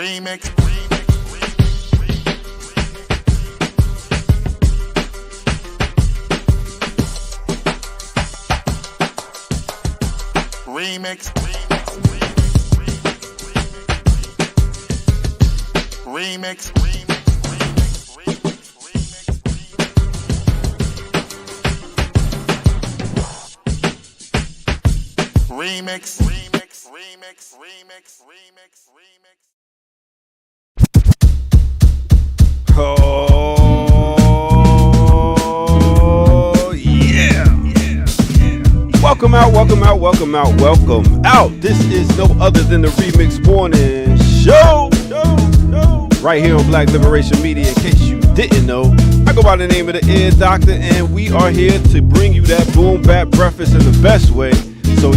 Remix. Remix. Remix. Remix. Oh, yeah. Welcome out. This is no other than the Remix Morning Show. Right here on Black Liberation Media, in case you didn't know. I go by the name of the Ear Doctor, and we are here to bring you that boom bap breakfast in the best way. So,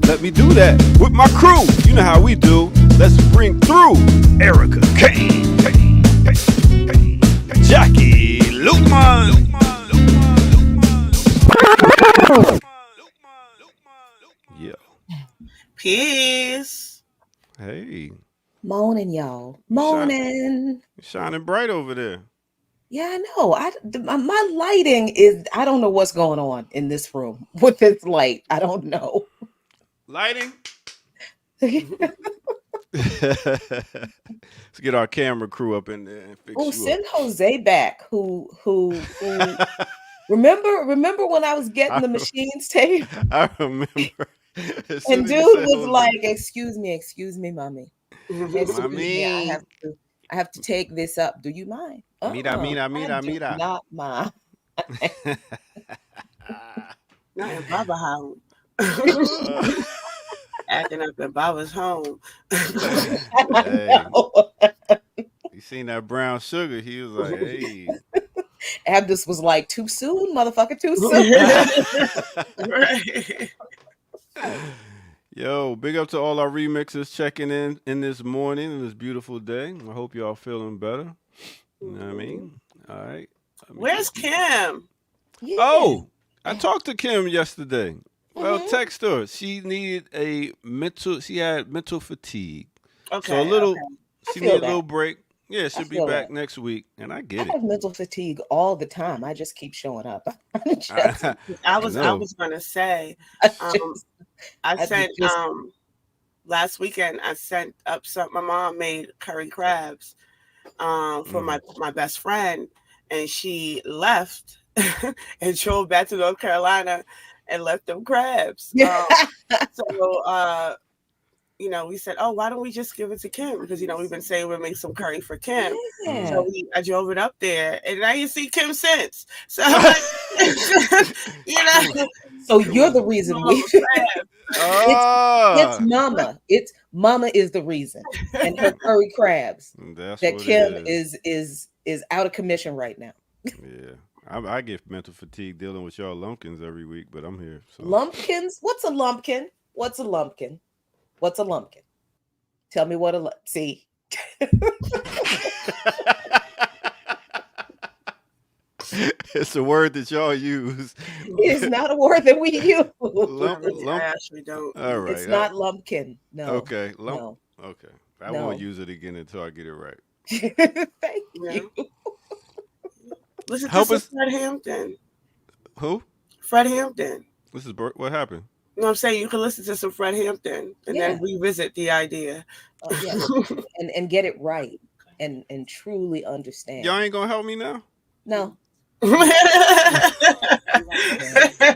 let me do that with my crew. You know how we do. Let's bring through Erica Kane, Jackie Lukman. Yeah. Peace. Hey. Morning, y'all. Morning. Shining bright over there. Yeah, I know. My lighting is, I don't know what's going on in this room with this light. I don't know. Lighting? Let's get our camera crew up in there and fix you send up. Jose back. Who remember when I was getting the machines taped? I remember. And dude was like, excuse me, mommy. Excuse me, I have to take this up. Do you mind? Mira. Not mine. Not in Baba house. Acting up in Baba's home. Hey. You seen that brown sugar? He was like, hey. Abdus was like, too soon, motherfucker, too soon. Right. Yo, big up to all our remixers checking in this morning and this beautiful day. I hope y'all feeling better. You know what I mean? All right. Where's Kim? Yeah. Oh, I talked to Kim yesterday. Well, text her. She had mental fatigue. Okay. So she needed a that. little break. Yeah, she'll be back next week. And I get I have mental fatigue all the time. I just keep showing up. I was gonna say, I sent last weekend I sent up my mom made curry crabs for my best friend, and she left and drove back to North Carolina and left them crabs. So we said, oh, why don't we just give it to Kim? Because, we've been saying we'll make some curry for Kim. Yeah. So I drove it up there, and I didn't see Kim since. So, So you're the reason it's Mama. It's Mama is the reason. And her curry crabs. That's that what Kim is out of commission right now. Yeah. I get mental fatigue dealing with y'all lumpkins every week, but I'm here. So. Lumpkins? What's a lumpkin? Tell me what see. It's a word that y'all use. It is not a word that we use. I actually don't. All right. It's not lumpkin. No. Okay. No. Okay. I won't use it again until I get it right. Thank you. Listen to Fred Hampton. Who? Fred Hampton. This is what happened? You know what I'm saying? You can listen to some Fred Hampton and then revisit the idea. And get it right and truly understand. Y'all ain't gonna help me now? No.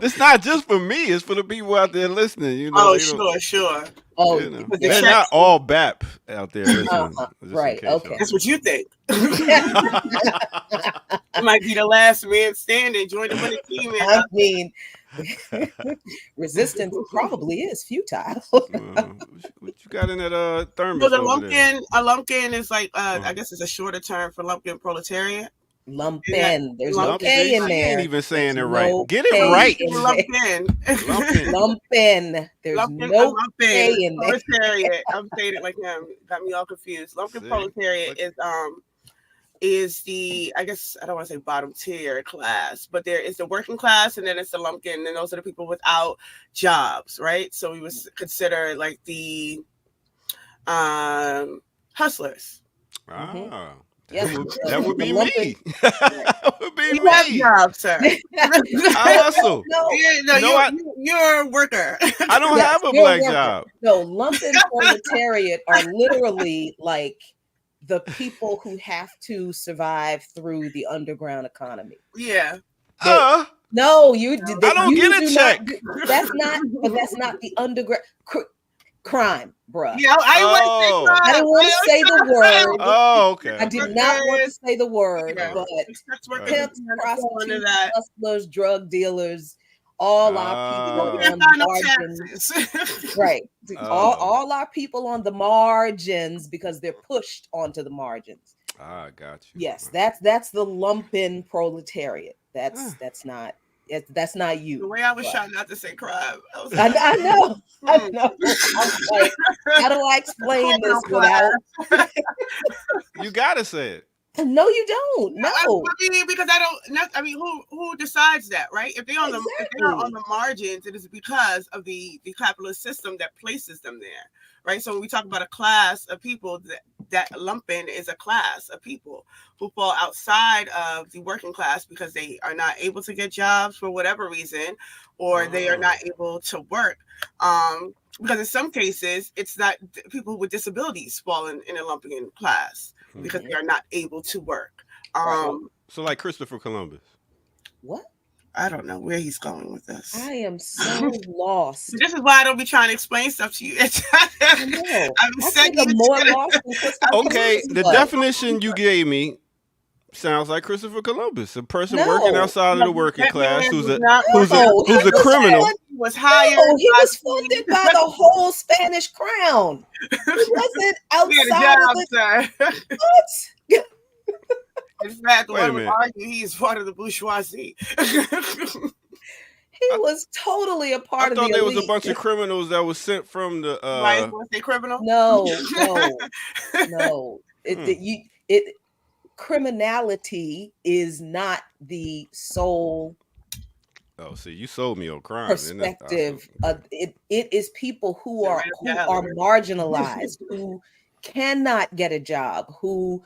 It's not just for me, it's for the people out there listening. Oh, sure. Oh, they're not all BAP out there listening. Right, okay. That's what you think. You might be the last man standing. Join the winning team. I mean, resistance probably is futile. What you got in that thermos? A lumpkin is like I guess it's a shorter term for lumpkin proletariat. Lumpin. There's no K in there. I ain't even saying it right. Get it right. Lumpin. There's no K in there. Proletariat. I'm saying it like him. Got me all confused. Lumpkin proletariat is the, I guess I don't want to say bottom tier class, but there is the working class, and then it's the lumpkin, and those are the people without jobs, right? So we would consider like the hustlers. Ah. Yes, That would be me. That would be You have me. jobs, sir. I hustle. You're a worker. I don't have a black job. No, lumpen proletariat are literally like the people who have to survive through the underground economy. Yeah. No, I don't get a check. That's not the underground crime, bruh. Yeah, I didn't want to say the word. Oh, okay. I did not want to say the word, but pimps, prostitutes, hustlers, drug dealers, all our people on the margins. Right. All our people on the margins because they're pushed onto the margins. Ah, got you. Yes, that's the lumpen proletariat. That's not you. The way I was trying not to say crime. I know. I was like, how do I explain this without? You gotta say it. No, you don't. No, I mean, because I don't. I mean, who decides that, right? If they're on the margins, it is because of the capitalist system that places them there, right? So when we talk about a class of people, that lumpen is a class of people who fall outside of the working class because they are not able to get jobs for whatever reason, or they are not able to work. Because in some cases, it's not people with disabilities fall in a lumpen class because they are not able to work. So like Christopher Columbus. What? I don't know where he's going with this. I am so lost. This is why I don't be trying to explain stuff to you. I'm more lost than Christopher Okay, Columbus. the definition you gave me sounds like Christopher Columbus, a person working outside of the working class who's a criminal. He was hired. He was funded by the whole Spanish crown. He wasn't outside of the what? In fact, one would argue he's part of the bourgeoisie. He was totally a part of the elite. I thought there was a bunch of criminals that was sent from the. Right? Was they criminal? No. Criminality is not the sole. Oh, see, you sold me on crime. Perspective. It is people who are marginalized, who cannot get a job, who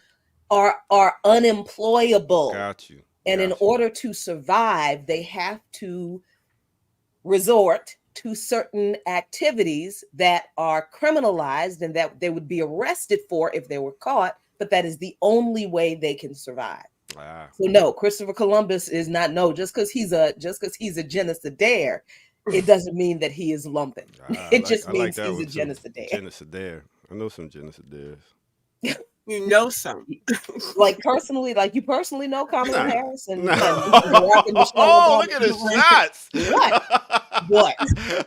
are unemployable. Got you. And in order to survive, they have to resort to certain activities that are criminalized and that they would be arrested for if they were caught, but that is the only way they can survive. So no, Christopher Columbus is not just because he's a genocidaire, it doesn't mean that he is lumpen. It just means he's a genocidaire. Genocidaire. I know some genocidaires. You know some. Like you personally know Kamala Harris and oh, look at the shots. What?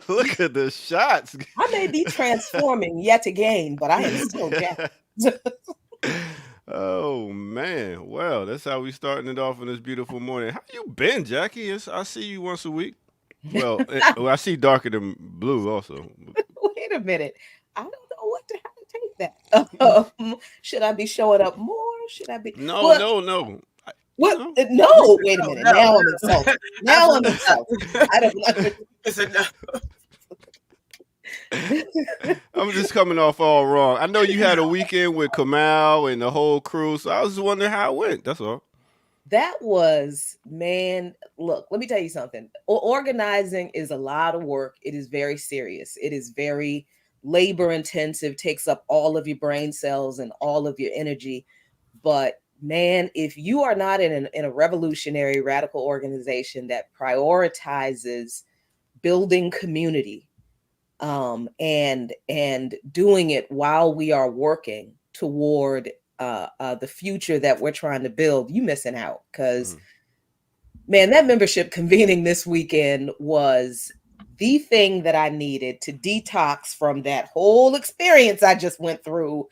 Look at the shots. I may be transforming yet again, but I am still Jack. Oh man. Well, that's how we starting it off on this beautiful morning. How you been, Jackie? I see you once a week. Well, I see darker than blue also. Wait a minute. I don't know how to take that. Should I be showing up more? Should I be? No. What? No, wait a minute. Now I'm insulted. I don't know. It's enough. I'm just coming off all wrong. I know you had a weekend with Kamal and the whole crew, so I was just wondering how it went. That's all. That was, man, look, let me tell you something. Organizing is a lot of work. It is very serious. It is very labor intensive, takes up all of your brain cells and all of your energy. But man, if you are not in a revolutionary radical organization that prioritizes building community, and doing it while we are working toward the future that we're trying to build, you missing out. Because man, that membership convening this weekend was the thing that I needed to detox from that whole experience I just went through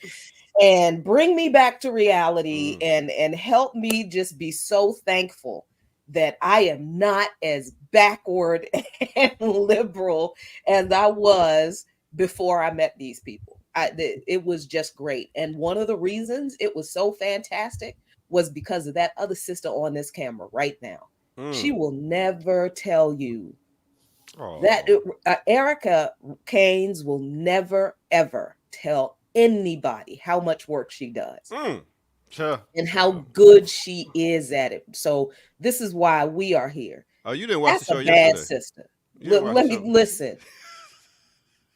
and bring me back to reality and help me just be so thankful that I am not as backward and liberal as I was before I met these people. It was just great. And one of the reasons it was so fantastic was because of that other sister on this camera right now. She will never tell you that Erica Keynes will never, ever tell anybody how much work she does. Sure. And how good she is at it. So this is why we are here. Oh, you didn't watch That's the show a bad yesterday. sister. Let me listen.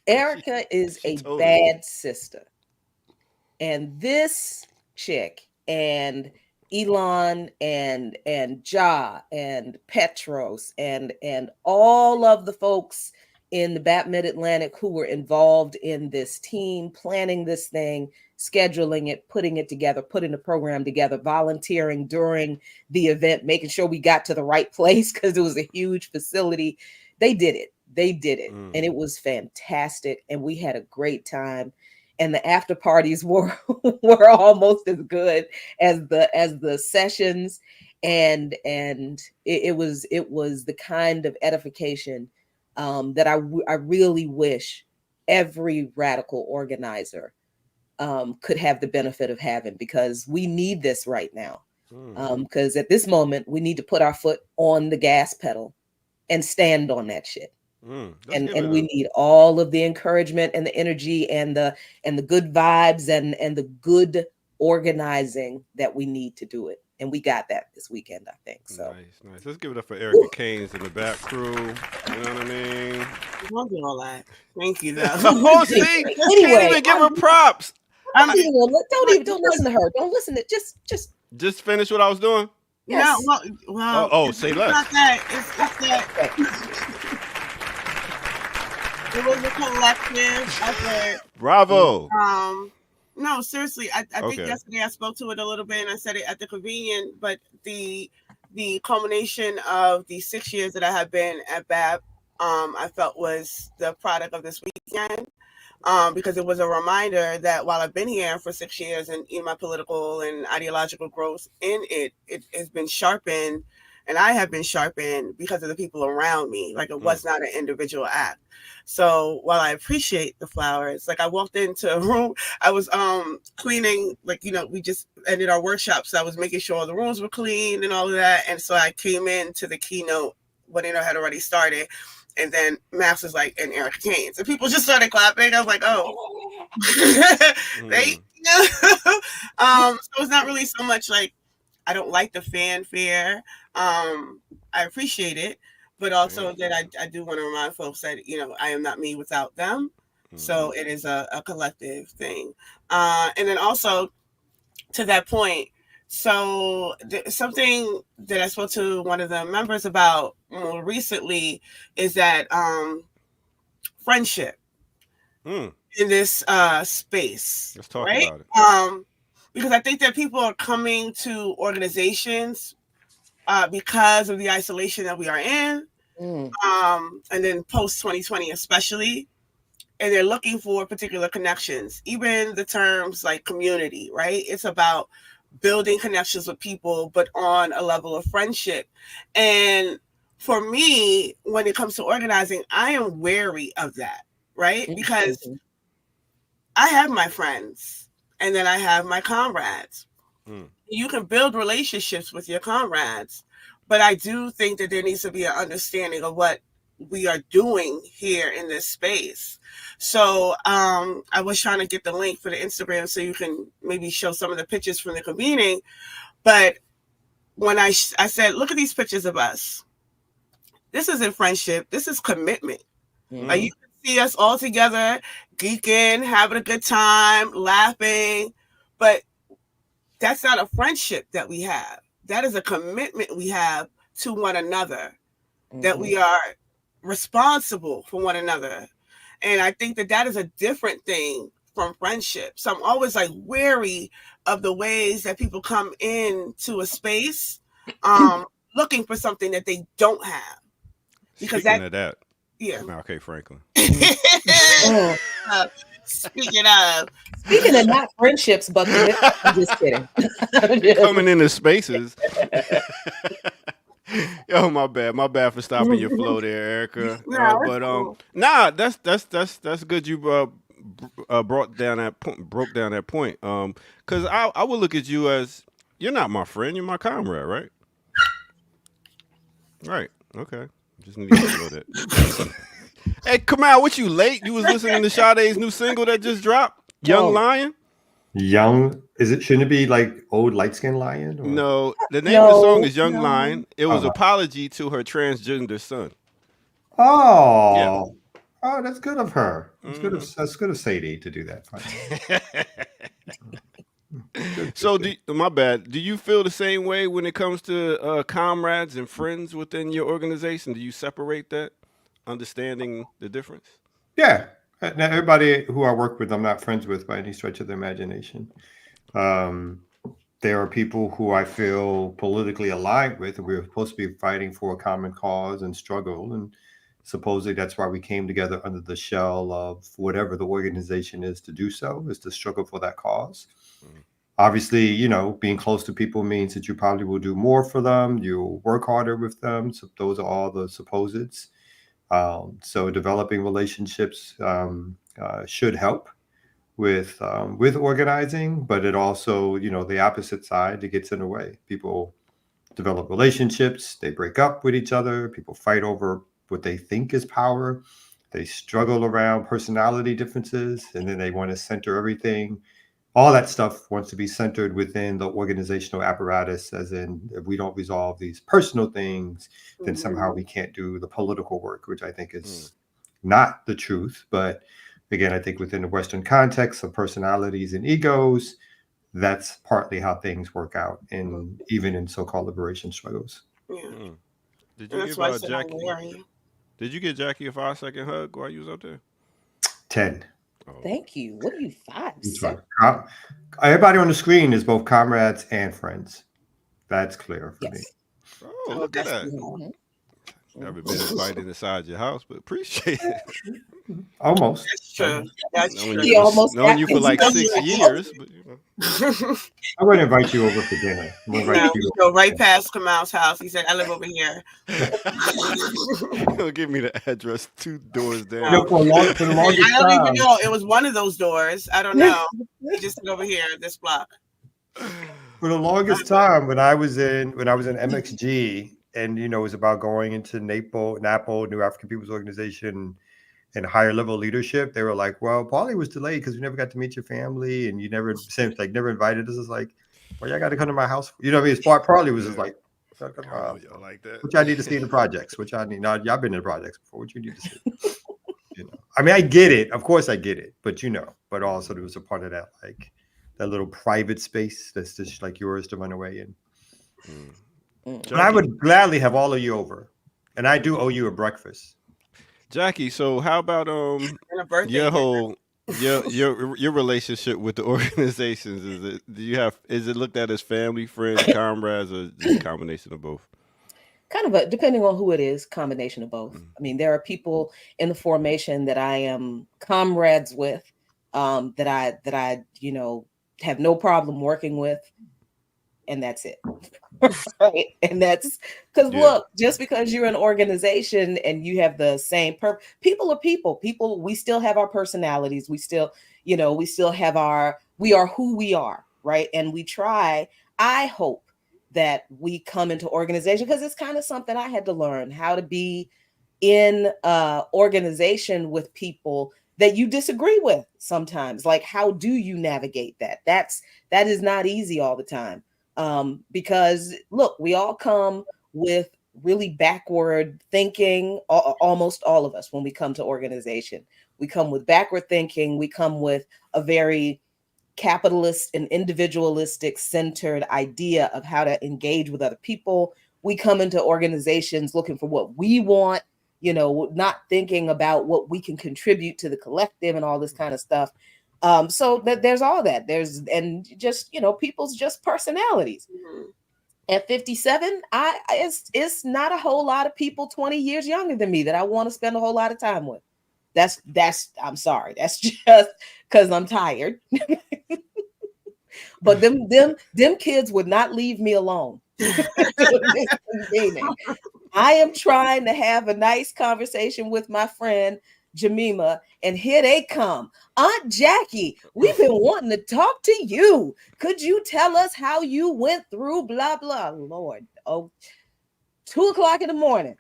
Erica is a bad sister. And this chick and Elon and Ja and Petros and all of the folks in the BAP Mid-Atlantic who were involved in this team, planning this thing, scheduling it, putting it together, putting the program together, volunteering during the event, making sure we got to the right place because it was a huge facility. They did it. And it was fantastic. And we had a great time. And the after parties were almost as good as the sessions. And it was the kind of edification that I really wish every radical organizer could have the benefit of having, because we need this right now. Because at this moment, we need to put our foot on the gas pedal and stand on that shit. And we need all of the encouragement and the energy and the good vibes and the good organizing that we need to do it. And we got that this weekend, I think. So nice. Let's give it up for Erica Keynes and the BAP crew. You know what I mean? Don't do all that. Thank you, though. Oh, see, anyway, can't even give her props. Don't listen to her. Don't listen to just finish what I was doing. Yes. No, well, say it's less. not that. It's that. It was a collective effort. Bravo. No, seriously, I think yesterday I spoke to it a little bit and I said it at the convention, but the culmination of the 6 years that I have been at BAP, I felt was the product of this weekend, because it was a reminder that while I've been here for 6 years and in my political and ideological growth in it has been sharpened, and I have been sharpened because of the people around me. Like, it was not an individual act. So while I appreciate the flowers, like, I walked into a room, I was cleaning, like, we just ended our workshop, so I was making sure all the rooms were clean and all of that. And so I came into the keynote when it had already started. And then Max was like, and Erica Keynes. And people just started clapping. I was like, oh. Thank you. So it's not really so much like, I don't like the fanfare. I appreciate it, but also that I do want to remind folks that, I am not me without them. So it is a collective thing. And then also to that point, so something that I spoke to one of the members about more recently is that friendship in this space. Let's talk right? about it. Because I think that people are coming to organizations because of the isolation that we are in, and then post 2020 especially, and they're looking for particular connections. Even the terms like community, right? It's about building connections with people, but on a level of friendship. And for me, when it comes to organizing, I am wary of that, right? Because I have my friends. And then I have my comrades. You can build relationships with your comrades, but I do think that there needs to be an understanding of what we are doing here in this space. So I was trying to get the link for the Instagram so you can maybe show some of the pictures from the convening. But when I said, look at these pictures of us. This isn't friendship. This is commitment. Like, you can see us all together, geeking, having a good time, laughing. But that's not a friendship that we have. That is a commitment we have to one another, that we are responsible for one another. And I think that is a different thing from friendship. So I'm always like wary of the ways that people come into a space looking for something that they don't have. Because Speaking of that. Yeah. Okay, Franklin. Speaking of not friendships, but I'm just kidding. Coming into spaces. Yo, my bad for stopping your flow there, Erica. Cool. That's good. You broke down that point. Because I would look at you as, you're not my friend, you're my comrade, right? Right. Okay. Just need to know that. Hey, come out! What, you late? You was listening to Sade's new single that just dropped? Young Lion? Young, shouldn't it be like old light skinned lion? Or? No, the name of the song No, is Young no. Lion. It was apology to her transgender son. Oh, Yeah. Oh, that's good of her. That's good of Sadie to do that. So, my bad. Do you feel the same way when it comes to comrades and friends within your organization? Do you separate that, understanding the difference? Yeah. Now, everybody who I work with, I'm not friends with by any stretch of the imagination. There are people who I feel politically aligned with, and we're supposed to be fighting for a common cause and struggle. And supposedly that's why we came together under the shell of whatever the organization is to do so, is to struggle for that cause. Mm-hmm. Obviously, you know, being close to people means that you probably will do more for them. You'll work harder with them. So those are all the supposeds. So developing relationships should help with organizing, but it also, you know, the opposite side, it gets in the way. People develop relationships, they break up with each other, people fight over what they think is power, they struggle around personality differences, and then they want to center everything. All that stuff wants to be centered within the organizational apparatus, as in, if we don't resolve these personal things, then somehow we can't do the political work, which I think is not the truth. But again, I think within the Western context of personalities and egos, that's partly how things work out, and even in so-called liberation struggles. Yeah. Did you give Jackie? Did you get Jackie a 5-second hug while you was up there? 10. Oh. Thank you. What are you, 5? Everybody on the screen is both comrades and friends. That's clear for me. Oh, look at that. Never been invited inside your house, but appreciate it. Almost. That's true. That's true. He almost known you for like 6 years. But, you know. I would invite you over for dinner. You go right past Kamal's house. He said, "I live over here." He'll give me the address 2 doors down. No, for the longest I don't time. even know. It was one of those doors. I don't know. He just said over here, this block. For the longest time, when I was in MXG, and you know, it was about going into NAPO, New African People's Organization, and higher level leadership. They were like, "Well, Paulie was delayed because we never got to meet your family, and you never invited us." It's like, "Well, y'all got to come to my house." You know what I mean? Paulie was just like, y'all like that. Which I need to see in the projects. Which I need. Now, y'all been in the projects before. What you need to see? You know, I mean, I get it. Of course, I get it. But you know, also there was a part of that, like that little private space that's just like yours to run away in. But I would gladly have all of you over, and I do owe you a breakfast. Jackie, so how about your whole your relationship with the organizations? Is it looked at as family, friends, comrades, or just a combination of both? Kind of depending on who it is, combination of both. I mean, there are people in the formation that I am comrades with, that I you know have no problem working with. And that's it. Right. And that's because look, just because you're an organization and you have the same purpose, people are people. We still have our personalities. We still have we are who we are, right? And we try, I hope that we come into organization, because it's kind of something I had to learn, how to be in organization with people that you disagree with sometimes. Like, how do you navigate that? That is not easy all the time. Because look, we all come with really backward thinking, almost all of us, when we come to organization. We come with backward thinking. We come with a very capitalist and individualistic centered idea of how to engage with other people. We come into organizations looking for what we want, you know, not thinking about what we can contribute to the collective and all this kind of stuff. So there's all that. And just, you know, people's just personalities. At 57, it's not a whole lot of people 20 years younger than me that I want to spend a whole lot of time with. I'm sorry. That's just because I'm tired. But them kids would not leave me alone. I am trying to have a nice conversation with my friend Jemima, and here they come. Aunt Jackie, we've been wanting to talk to you. Could you tell us how you went through blah, blah, Lord? 2:00 in the morning.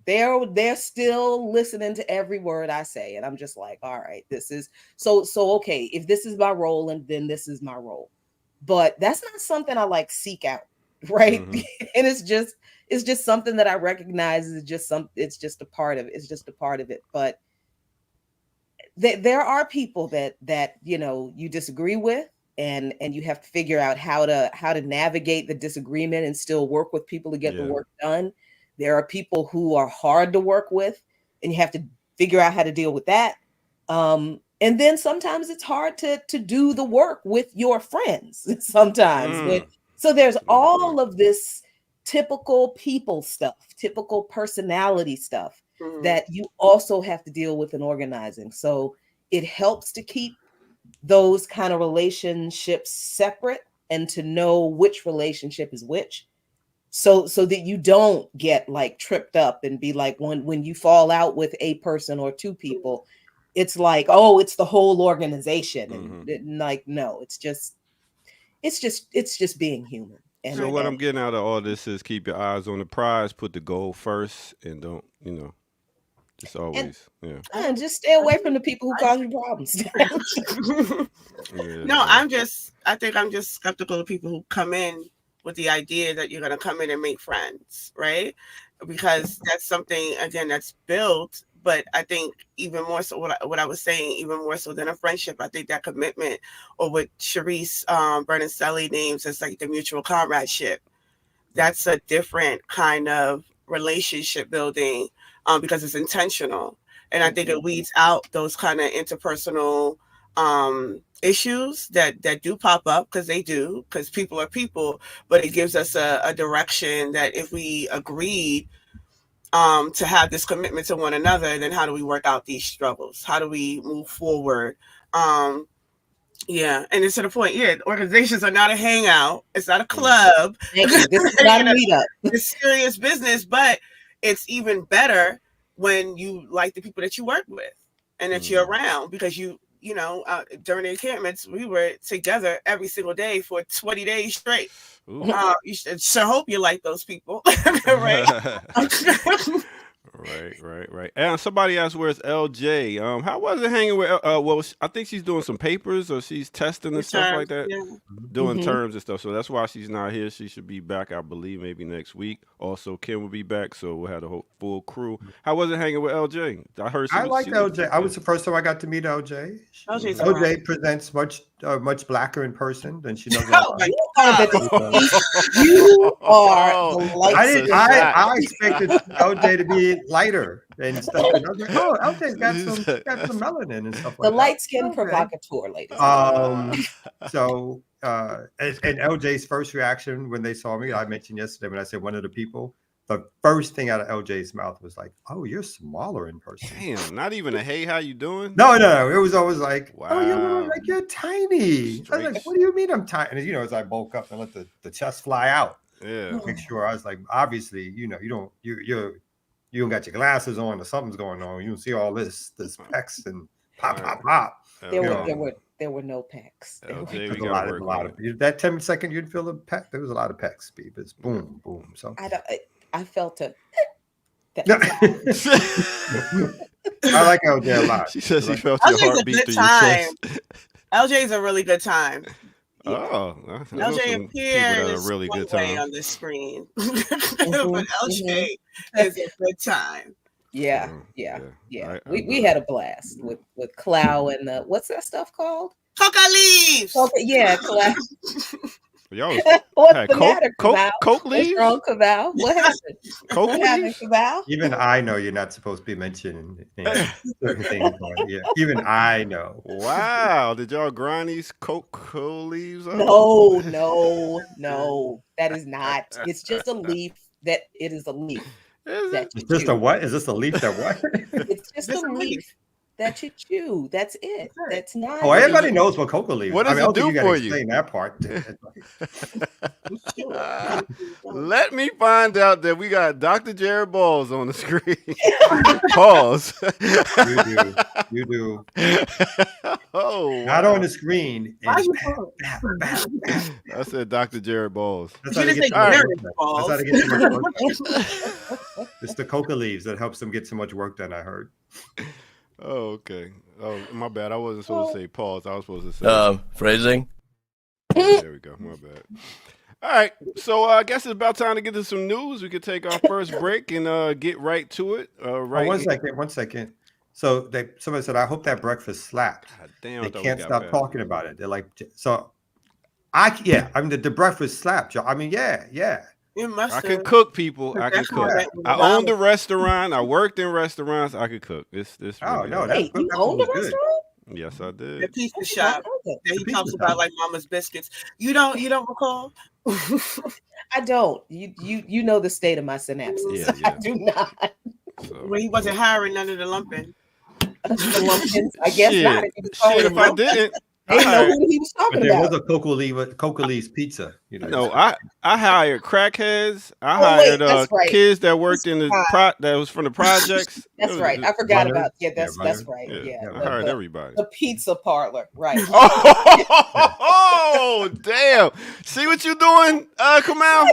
They're still listening to every word I say. And I'm just like, all right, this is so okay. If this is my role, and then this is my role. But that's not something I like seek out, right? Mhm. And it's just something that I recognize is just it's just a part of it. It's just a part of it. But there are people that you disagree with, and you have to figure out how to navigate the disagreement and still work with people to get the work done. There are people who are hard to work with, and you have to figure out how to deal with that. And then sometimes it's hard to do the work with your friends sometimes. So there's all of this typical people stuff, typical personality stuff that you also have to deal with in organizing. So it helps to keep those kind of relationships separate and to know which relationship is which. So that you don't get like tripped up and be like, when you fall out with a person or two people, it's like, oh, it's the whole organization. And like, no, it's just being human. And so what I'm getting out of all this is keep your eyes on the prize, put the goal first, and don't, just always, and just stay away from the people who cause you problems. No, I think I'm just skeptical of people who come in with the idea that you're going to come in and make friends, right? Because that's something, again, that's built. But I think even more so, what I was saying, even more so than a friendship, I think that commitment, or what Sharice Bernaselli names as like the mutual comradeship, that's a different kind of relationship building because it's intentional. And I think it weeds out those kind of interpersonal issues that do pop up, because people are people, but it gives us a direction that if we agreed to have this commitment to one another, then how do we work out these struggles? How do we move forward? And it's to the point, organizations are not a hangout. It's not a club. Thank you. This is not a meetup. It's serious business, but it's even better when you like the people that you work with and that you're around, because during the encampments, we were together every single day for 20 days straight. You should hope you like those people. Right? Right. And somebody asked, where's LJ? How was it hanging with, I think she's doing some papers, or she's testing and stuff like that, doing terms and stuff. So that's why she's not here. She should be back, I believe, maybe next week. Also, Kim will be back, so we'll have the whole full crew. How was it hanging with LJ? I liked LJ. I was the first time I got to meet LJ. LJ presents much blacker in person than she does. You are the I expected LJ to be lighter and stuff. And I was like, oh, LJ's got some melanin and stuff like that. The light skin provocateur, ladies. So and LJ's first reaction when they saw me, I mentioned yesterday when I said one of the people, the first thing out of LJ's mouth was like, "Oh, you're smaller in person." Damn, not even a hey, how you doing? No. It was always like, wow. "Oh, you're tiny." I was like, "What do you mean I'm tiny?" And as I bulk up and let the chest fly out, make sure I was like, obviously, you don't got your glasses on or something's going on. You don't see all this pecs and pop. There were no pecs. LJ, we got a lot of that 10 second you'd feel the peck. There was a lot of pecs, Beavers. Boom. So I felt it. I like LJ a lot. She says she felt your heartbeat through your chest. LJ's a really good time. Oh, LJ appears a really good time on the screen, but LJ is a good time. Yeah. We had a blast with Clow and what's that stuff called? Coca leaves. Clow. Y'all What's the matter, Cabal? Coke leaves? What's wrong, Cabal? What happened? Coke leaves? Cabal? Even I know you're not supposed to be mentioning certain things. Even I know. Wow. Did y'all grind these Coke leaves up? No. That is not. It's just a leaf that it is a leaf. It's just a what? Is this a leaf that what? It's just a leaf that you chew. That's it. That's not. Oh, everybody knows what coca leaves. What does it do for you? Explain that part. Let me find out that we got Dr. Jared Balls on the screen. Pause. You do. Oh, wow. Not on the screen. I said Dr. Jared Balls. That's how they get It's the coca leaves that helps them get so much work done, I heard. Oh, okay. Oh, my bad. I wasn't supposed to say pause. I was supposed to say phrasing. There we go. My bad. All right. So I guess it's about time to get to some news. We could take our first break and get right to it. Right. One second. So somebody said, I hope that breakfast slapped. God damn, they can't stop talking about it. They're like, so the breakfast slapped, y'all. I mean, yeah. I can cook, people. I can cook. I owned a restaurant. I worked in restaurants. I could cook. This. Oh no, you owned a restaurant? Yes, I did. The pizza shop that he talks about, like Mama's Biscuits. You don't recall? I don't. You know the state of my synapses. Yeah. I do not. So. When he wasn't hiring none of the lumping. I guess not. If I didn't. I didn't know who he was talking about. There was a Coca Leaves pizza. No, I hired crackheads. I hired kids that worked in that was from the projects. That's right. I forgot about that's right. Yeah. I hired everybody. The pizza parlor, right? Oh, damn! See what you doing, Kamal?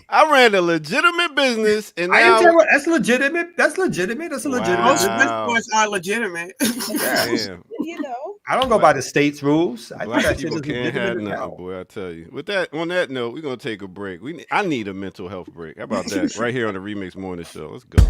I ran a legitimate business, and now that's legitimate. That's legitimate. That's a legitimate. Most businesses are legitimate. Damn. I don't go by the state's rules. I think that people can't have nothing, boy. I tell you. On that note, we're gonna take a break. I need a mental health break. How about that? Right here on the Remix Morning Show. Let's go.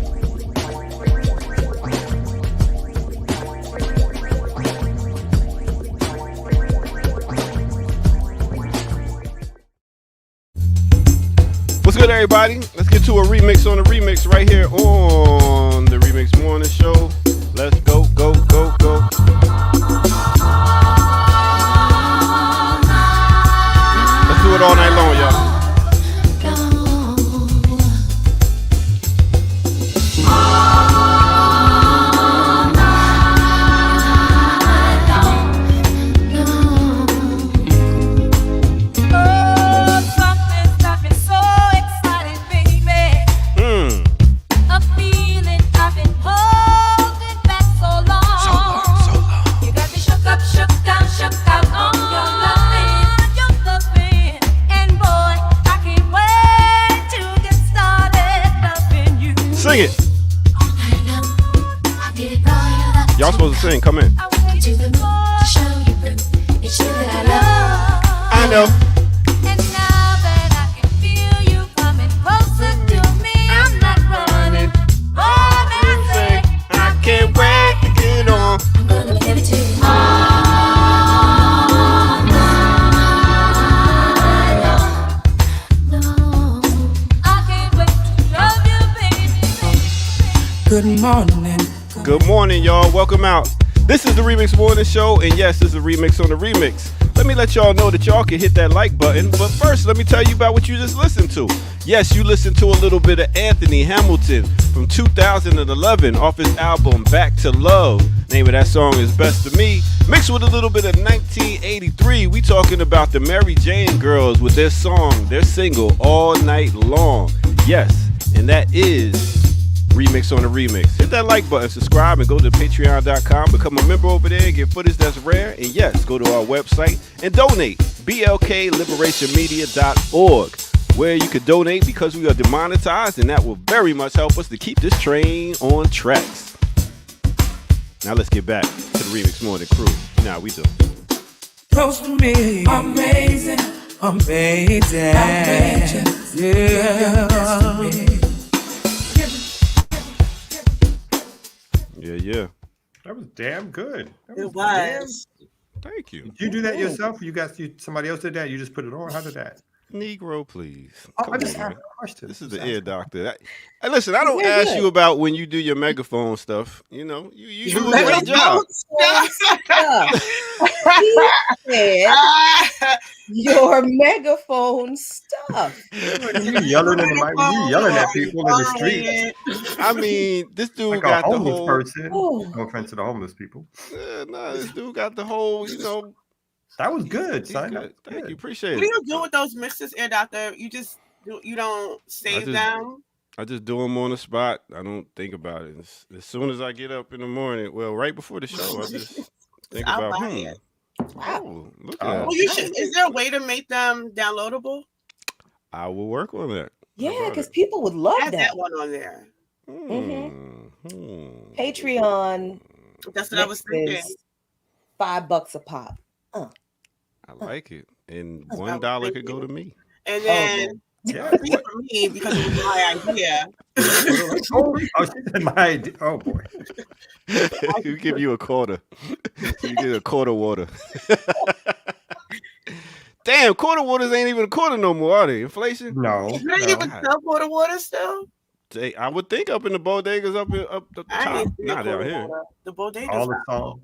What's good, everybody? Let's get to a remix on the remix right here on the Remix Morning Show. Let's go. Let's do it all night long, y'all. Sing it. Y'all supposed to sing. Come in. I know. And now that I can feel you coming closer to me, I'm not running. I can't wait to get on. I'm gonna give it to you. Good morning. Good morning, y'all. Welcome out. This is the Remix Morning Show, and yes, this is a remix on the remix. Let me let y'all know that y'all can hit that like button, but first, let me tell you about what you just listened to. Yes, you listened to a little bit of Anthony Hamilton from 2011 off his album Back to Love. Name of that song is Best of Me. Mixed with a little bit of 1983, we talking about the Mary Jane Girls with their song, their single, All Night Long. Yes, and that is Remix on the Remix. Hit that like button, subscribe, and go to patreon.com. Become a member over there, get footage that's rare. And yes, go to our website and donate. blkliberationmedia.org, where you can donate because we are demonetized, and that will very much help us to keep this train on tracks. Now let's get back to the Remix Morning crew. Now we do. Close to me. Amazing. Yeah. That was damn good. It was. Thank you. Did you do that yourself? Somebody else did that? You just put it on? How did that? Negro, please. I just asked a question. This is the ear doctor. Listen, I don't ask you about when you do your megaphone stuff. You know, you do a great job. Your megaphone stuff. You yelling in the mic. You yelling at people in the street. I mean, this dude like got a the homeless whole person. No offense to the homeless people. This dude got the whole, That was good, son. Good. Thank you. Appreciate it. What do you do with those mixes, Air Doctor? You don't save them? I just do them on the spot. I don't think about it. As soon as I get up in the morning, right before the show, I just think about Wow. Look at that. Well, is there a way to make them downloadable? I will work on that. Yeah, because people would love Add that one on there. Patreon. That's what I was thinking. is $5 a pop. I like it, and That's what I was $1 could thinking. go to me. And then Yeah. for me, because it was my idea. Oh, she said my idea. Oh boy. We give you a quarter. You get a quarter water. Damn, quarter waters ain't even a quarter no more, are they? Inflation? No. You don't no. even sell quarter water still? I would think up in the bodegas up the I top. ain't seen Not quarter down here. water. The bodegas.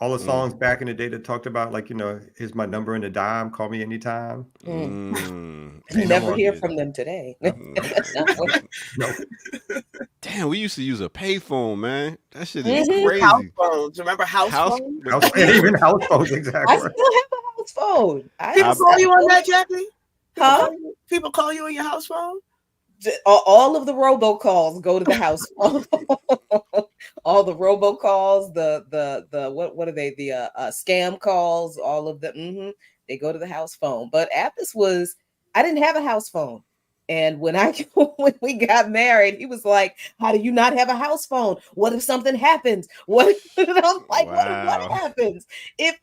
All the songs back in the day that talked about, like, here's my number and a dime, call me anytime. You Ain't never no hear more. from them today. No. Damn, we used to use a payphone, man. That shit is crazy. House phones. Remember house phones? Even house phones, I exactly. still have a house phone. People call you on that, Jackie? Huh? People call you on your house phone? All of the robocalls go to the house phone. All the robocalls, the what are they? The scam calls, all of them. They go to the house phone. But Apis I didn't have a house phone. And when we got married, he was like, "How do you not have a house phone? What if something happens? What?" And I'm like, "What happens if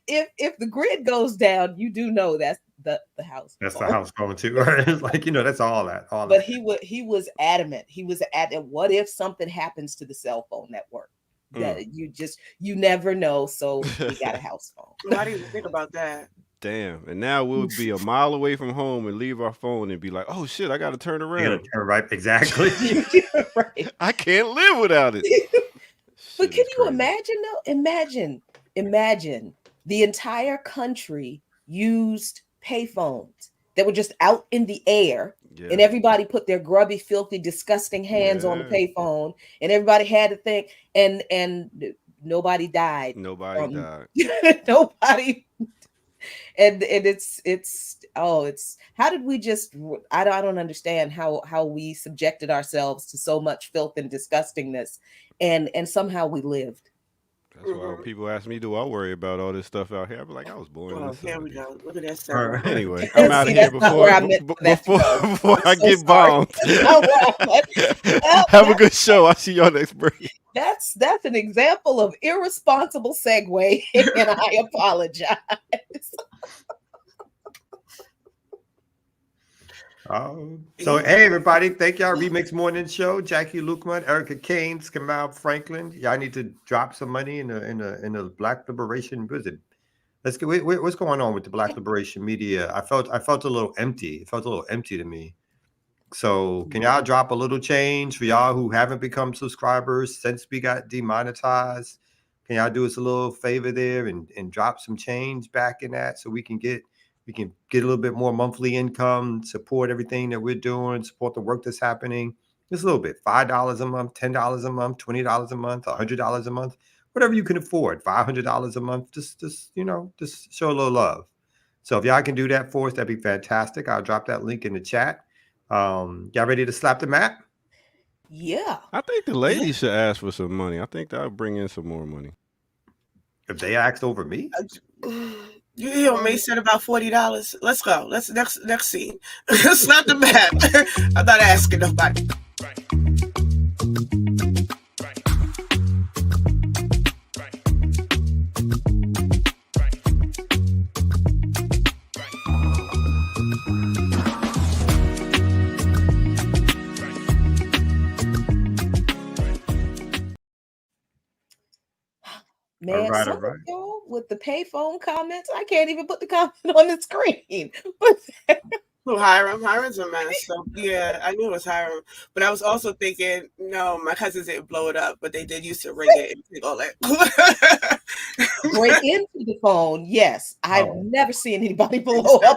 the grid goes down? You do know that's the house. That's phone. the house phone too. It's like, that's all that. But he was adamant. He was adamant. What if something happens to the cell phone network? That you never know. So we got a house phone. Why do you think about that? Damn. And now we'll be a mile away from home and leave our phone and be like, oh shit, I gotta turn around. You gotta turn right, exactly. Right. I can't live without it. But can you imagine though? Imagine the entire country used payphones that were just out in the air, and everybody put their grubby, filthy, disgusting hands on the payphone, and everybody had to think, and nobody died. Nobody died. Nobody. And it's how did we just I don't understand how we subjected ourselves to so much filth and disgustingness, and somehow we lived. That's why when people ask me, do I worry about all this stuff out here? I be like, I was born in the Here we 70s. go. Look at that sound. Anyway, I'm out of here before I get bombed. Have a good show. I'll see y'all next break. That's an example of irresponsible segue, and I apologize. So hey everybody, thank y'all. Remix Morning Show. Jackie Lukman, Erica Keynes, Kamal Franklin. Y'all need to drop some money in the Black Liberation visit. Let's get what's going on with the Black Liberation Media. I felt a little empty. It felt a little empty to me. So can y'all drop a little change for y'all who haven't become subscribers since we got demonetized? Can y'all do us a little favor there and drop some change back in that so we can get a little bit more monthly income, support everything that we're doing, support the work that's happening. Just a little bit, $5 a month, $10 a month, $20 a month, $100 a month, whatever you can afford, $500 a month. Just show a little love. So if y'all can do that for us, that'd be fantastic. I'll drop that link in the chat. Y'all ready to slap the mat? Yeah. I think the ladies should ask for some money. I think that'll bring in some more money. If they asked over me? You hear what May said about $40? Let's go. Let's next scene. Slap the mat. I'm not asking nobody. Man, All some right. of y'all with the payphone comments, I can't even put the comment on the screen. Who, Hiram? Hiram's a mess. So yeah, I knew it was Hiram. But I was also thinking, no, my cousins didn't blow it up, but they did used to ring it and take all that. Break into the phone, yes. I've never seen anybody blow up.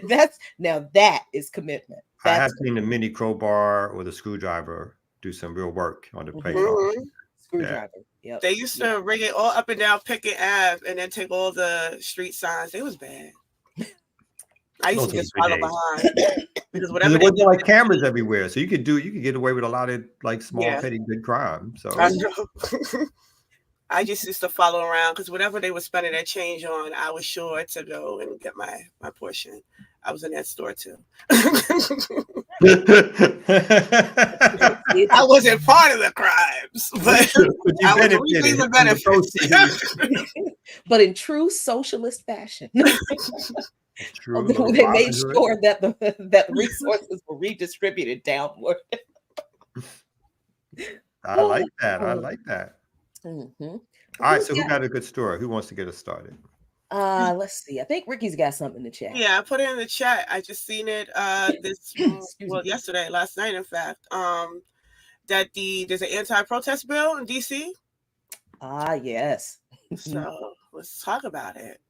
That is commitment. I have seen the mini crowbar or the screwdriver do some real work on the payphone. Mm-hmm. Screwdriver. Yep. They used to ring it all up and down Pickett Ave and then take all the street signs. It was bad. I used to just follow behind because whatever. There wasn't like cameras everywhere, so you could get away with a lot of like small petty good crime. So I know. I just used to follow around because whatever they were spending their change on, I was sure to go and get my portion. I was in that store too. I wasn't part of the crimes, but you I was benefited reaping the from the benefits. But in true socialist fashion, True. they made sure that the resources were redistributed downward. I like that. I like that. Mm-hmm. All right. So who got a good story? Who wants to get us started? Let's see. I think Ricky's got something to chat. Yeah, I put it in the chat. I just seen it yesterday, last night, in fact. That there's an anti-protest bill in DC. Yes. So let's talk about it.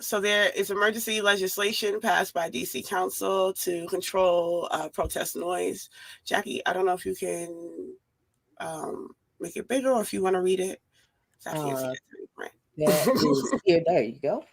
So there is emergency legislation passed by DC Council to control protest noise. Jackie, I don't know if you can make it bigger or if you want to read it. I can't see it. Right. Here, there you go.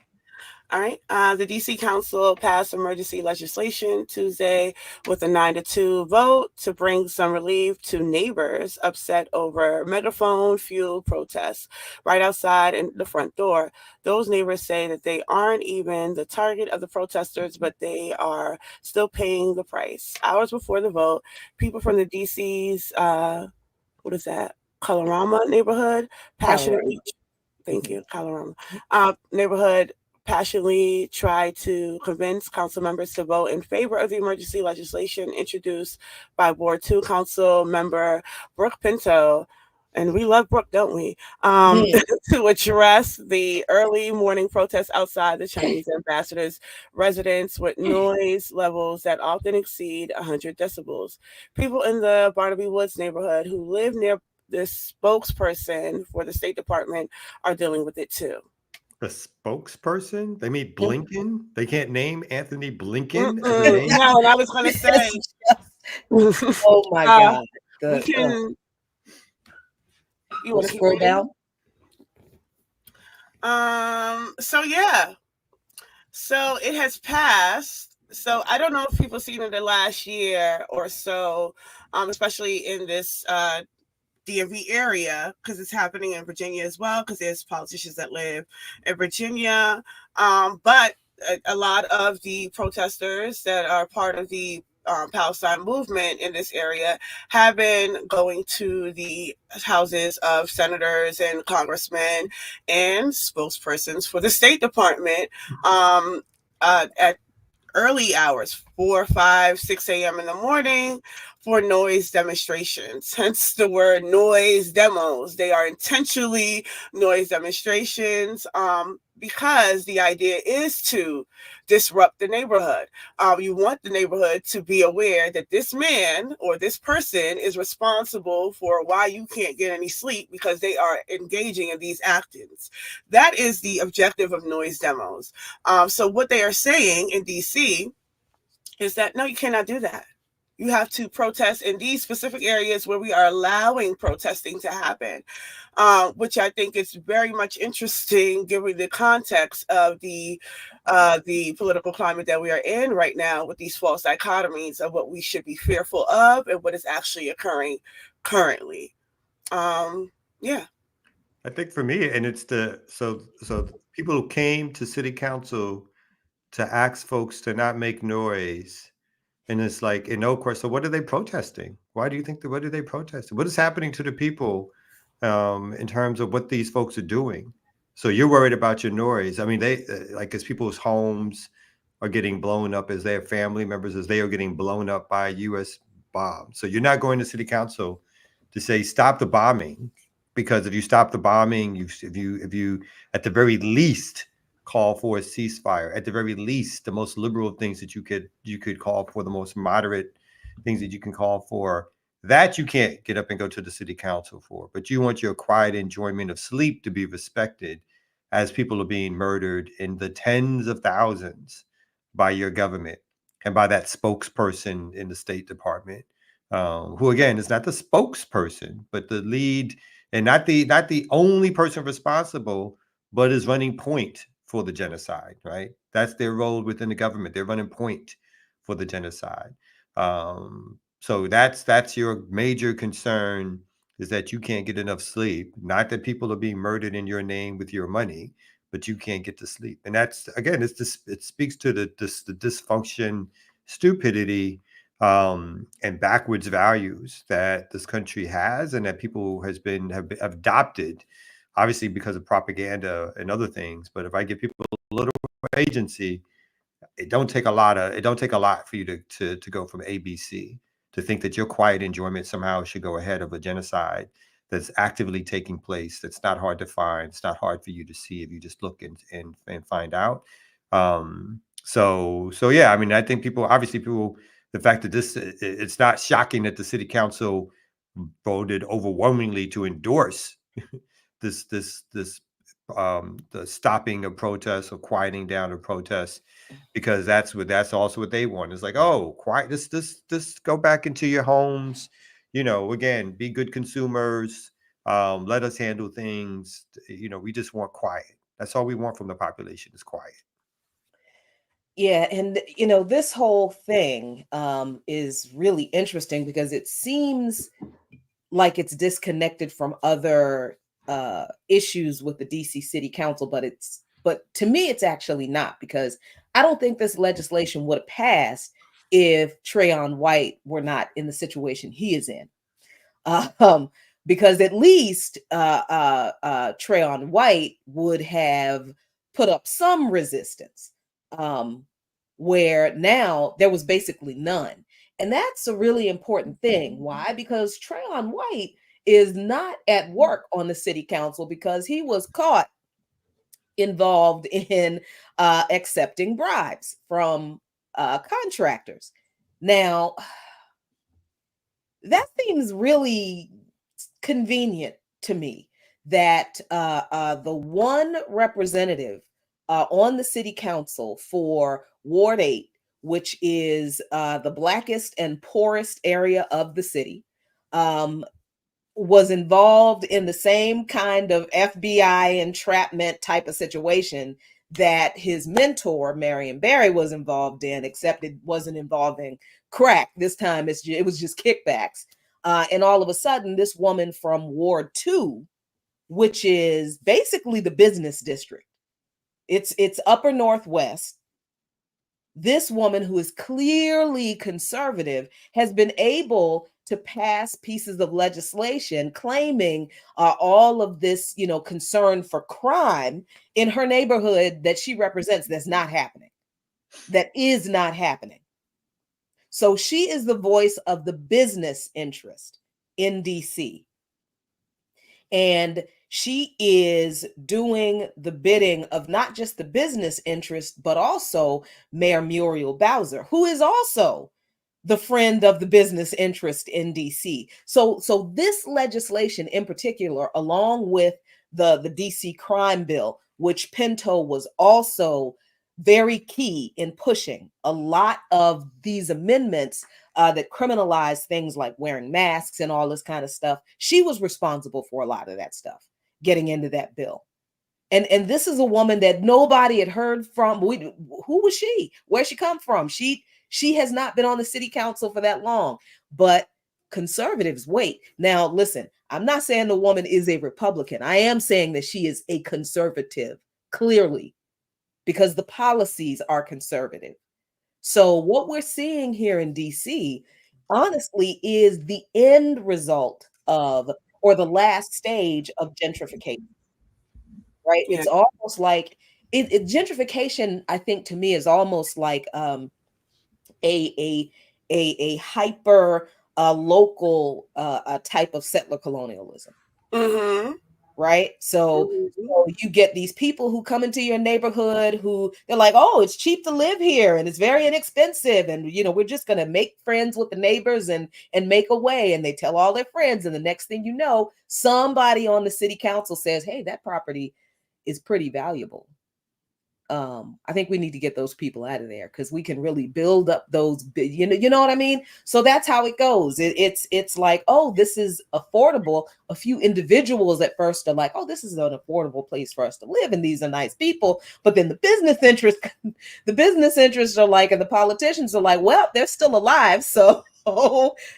All right. The DC Council passed emergency legislation Tuesday with a 9-2 vote to bring some relief to neighbors upset over megaphone fuel protests right outside in the front door. Those neighbors say that they aren't even the target of the protesters, but they are still paying the price. Hours before the vote, people from the DC's, Colorama neighborhood passionately, thank you, Colorama, neighborhood passionately tried to convince council members to vote in favor of the emergency legislation introduced by Ward 2 Council member Brooke Pinto, and we love Brooke, don't we? To address the early morning protests outside the Chinese ambassador's residence with noise levels that often exceed 100 decibels. People in the Barnaby Woods neighborhood who live near the spokesperson for the State Department are dealing with it too. The spokesperson? They mean Blinken? They can't name Anthony Blinken? No, and I was going to say. Oh my God. You want to scroll down? So yeah. So it has passed. So I don't know if people seen it in the last year or so, especially in this DMV area, because it's happening in Virginia as well, because there's politicians that live in Virginia. But a lot of the protesters that are part of the Palestine movement in this area have been going to the houses of senators and congressmen and spokespersons for the State Department at early hours, 4, 5, 6 a.m. in the morning, for noise demonstrations. Hence the word noise demos. They are intentionally noise demonstrations because the idea is to disrupt the neighborhood. You want the neighborhood to be aware that this man or this person is responsible for why you can't get any sleep because they are engaging in these actions. That is the objective of noise demos. So what they are saying in DC is that, no, you cannot do that. You have to protest in these specific areas where we are allowing protesting to happen, which I think is very much interesting given the context of the political climate that we are in right now, with these false dichotomies of what we should be fearful of and what is actually occurring currently. Yeah. I think for me, and it's so people who came to city council to ask folks to not make noise. And it's like, in no course. So what are they protesting? Why do you think what are they protesting? What is happening to the people in terms of what these folks are doing? So you're worried about your noise. I mean, they like as people's homes are getting blown up, as their family members, as they are getting blown up by U.S. bombs. So you're not going to city council to say stop the bombing, because if you stop the bombing, if you at the very least call for a ceasefire, at the very least, the most liberal things that you could call for, the most moderate things that you can call for, that you can't get up and go to the city council for. But you want your quiet enjoyment of sleep to be respected as people are being murdered in the tens of thousands by your government and by that spokesperson in the State Department, who again is not the spokesperson, but the lead, and not the only person responsible, but is running point for the genocide, right? That's their role within the government. They're running point for the genocide. So that's your major concern, is that you can't get enough sleep. Not that people are being murdered in your name with your money, but you can't get to sleep. And that's, again, it speaks to the dysfunction, stupidity and backwards values that this country has and that people have adopted, obviously because of propaganda and other things. But if I give people a little agency, it don't take a lot for you to go from ABC to think that your quiet enjoyment somehow should go ahead of a genocide that's actively taking place. That's not hard to find. It's not hard for you to see if you just look and find out. So yeah, I mean, I think people, the fact that it's not shocking that the city council voted overwhelmingly to endorse this the stopping of protests or quieting down of protests, because that's also what they want. It's like, oh, quiet, just go back into your homes, again, be good consumers, let us handle things. We just want quiet. That's all we want from the population is quiet. Yeah, and this whole thing is really interesting because it seems like it's disconnected from other issues with the DC City Council, but to me it's actually not, because I don't think this legislation would have passed if Trayon White were not in the situation he is in. Because at least Trayon White would have put up some resistance, where now there was basically none. And that's a really important thing. Why? Because Trayon White is not at work on the city council because he was caught involved in accepting bribes from contractors. Now, that seems really convenient to me that the one representative on the city council for Ward 8, which is the blackest and poorest area of the city, was involved in the same kind of FBI entrapment type of situation that his mentor, Marion Barry, was involved in, except it wasn't involving crack. This time it was just kickbacks. And all of a sudden, this woman from Ward 2, which is basically the business district, it's upper Northwest. This woman, who is clearly conservative, has been able to pass pieces of legislation claiming all of this, concern for crime in her neighborhood that she represents. That's not happening. That is not happening. So she is the voice of the business interest in DC. And she is doing the bidding of not just the business interest, but also Mayor Muriel Bowser, who is also the friend of the business interest in DC. So this legislation in particular, along with the DC crime bill, which Pinto was also very key in pushing a lot of these amendments that criminalize things like wearing masks and all this kind of stuff. She was responsible for a lot of that stuff getting into that bill. And this is a woman that nobody had heard from. Who was she? Where'd she come from? She has not been on the city council for that long, but conservatives wait. Now, listen, I'm not saying the woman is a Republican. I am saying that she is a conservative, clearly, because the policies are conservative. So what we're seeing here in DC, honestly, is the end result of, or the last stage of gentrification, right? Yeah. It's almost like gentrification, I think, to me, is almost like a hyper local type of settler colonialism. Mm-hmm. Right. So you get these people who come into your neighborhood who they're like, oh, it's cheap to live here and it's very inexpensive. And, we're just going to make friends with the neighbors and make a way. And they tell all their friends. And the next thing you know, somebody on the city council says, hey, that property is pretty valuable. I think we need to get those people out of there because we can really build up those, you know what I mean? So that's how it goes. It's like, oh, this is affordable. A few individuals at first are like, oh, this is an affordable place for us to live. And these are nice people. But then the business interests are like, and the politicians are like, well, they're still alive. So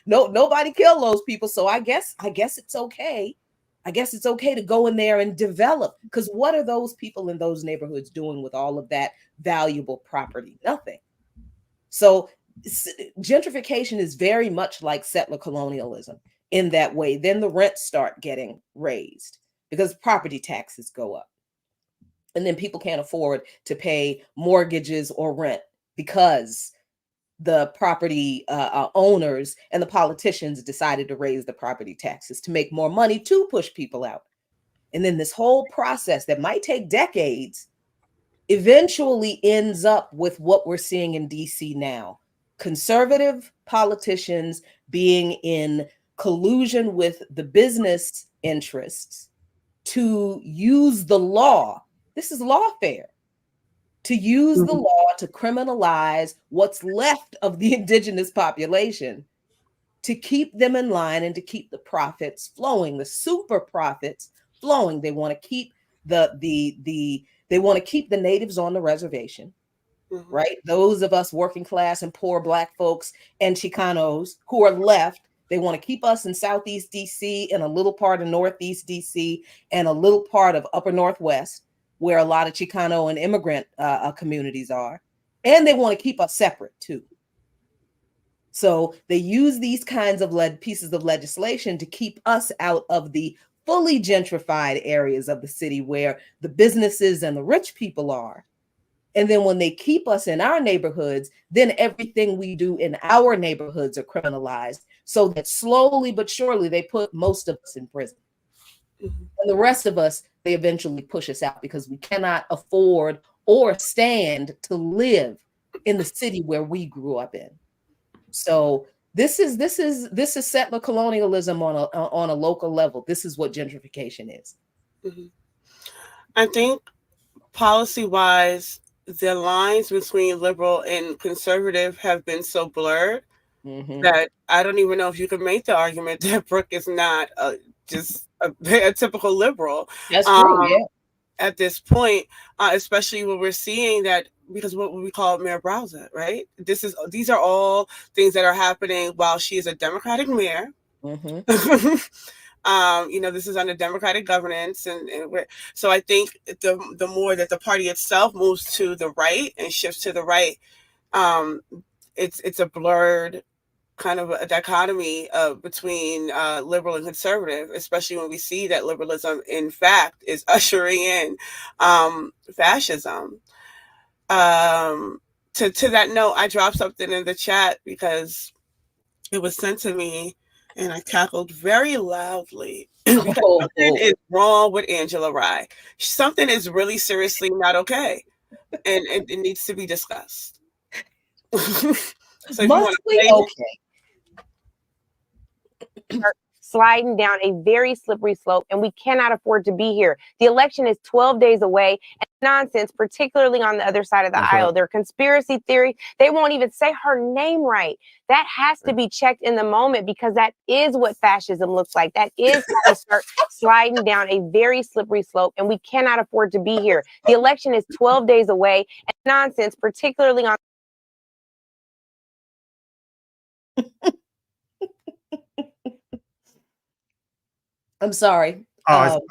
nobody kill those people. So I guess it's okay. I guess it's okay to go in there and develop, because what are those people in those neighborhoods doing with all of that valuable property? Nothing. So gentrification is very much like settler colonialism in that way. Then the rents start getting raised because property taxes go up. And then people can't afford to pay mortgages or rent because the property owners and the politicians decided to raise the property taxes to make more money to push people out. And then this whole process that might take decades eventually ends up with what we're seeing in DC now. Conservative politicians being in collusion with the business interests to use the law. This is lawfare. To use the law to criminalize what's left of the indigenous population, to keep them in line and to keep the profits flowing, the super profits flowing. They want to keep they want to keep the natives on the reservation, right? Those of us working class and poor Black folks and Chicanos who are left, they want to keep us in Southeast DC and a little part of Northeast DC and a little part of Upper Northwest, where a lot of Chicano and immigrant communities are. And they want to keep us separate too. So they use these kinds of pieces of legislation to keep us out of the fully gentrified areas of the city where the businesses and the rich people are. And then when they keep us in our neighborhoods, then everything we do in our neighborhoods are criminalized, so that slowly but surely they put most of us in prison. And the rest of us, they eventually push us out because we cannot afford or stand to live in the city where we grew up in. So this is settler colonialism on a local level. This is what gentrification is. I think policy-wise, the lines between liberal and conservative have been so blurred that I don't even know if you can make the argument that Brooke is not just a typical liberal. That's true, yeah. At this point, especially when we're seeing that, because what we call Mayor Browser, right? These are all things that are happening while she is a Democratic mayor. This is under Democratic governance, and so I think the more that the party itself moves to the right and shifts to the right, it's a blurred kind of a dichotomy between liberal and conservative, especially when we see that liberalism, in fact, is ushering in fascism. To that note, I dropped something in the chat because it was sent to me, and I cackled very loudly because something is wrong with Angela Rye. Something is really seriously not okay, and it needs to be discussed. So sliding down a very slippery slope, and we cannot afford to be here. The election is 12 days away, and nonsense, particularly on the other side of the aisle. Their conspiracy theory, they won't even say her name right. That has to be checked in the moment, because that is what fascism looks like. That is how we start sliding down a very slippery slope, and we cannot afford to be here. The election is 12 days away, and nonsense, particularly on I'm sorry.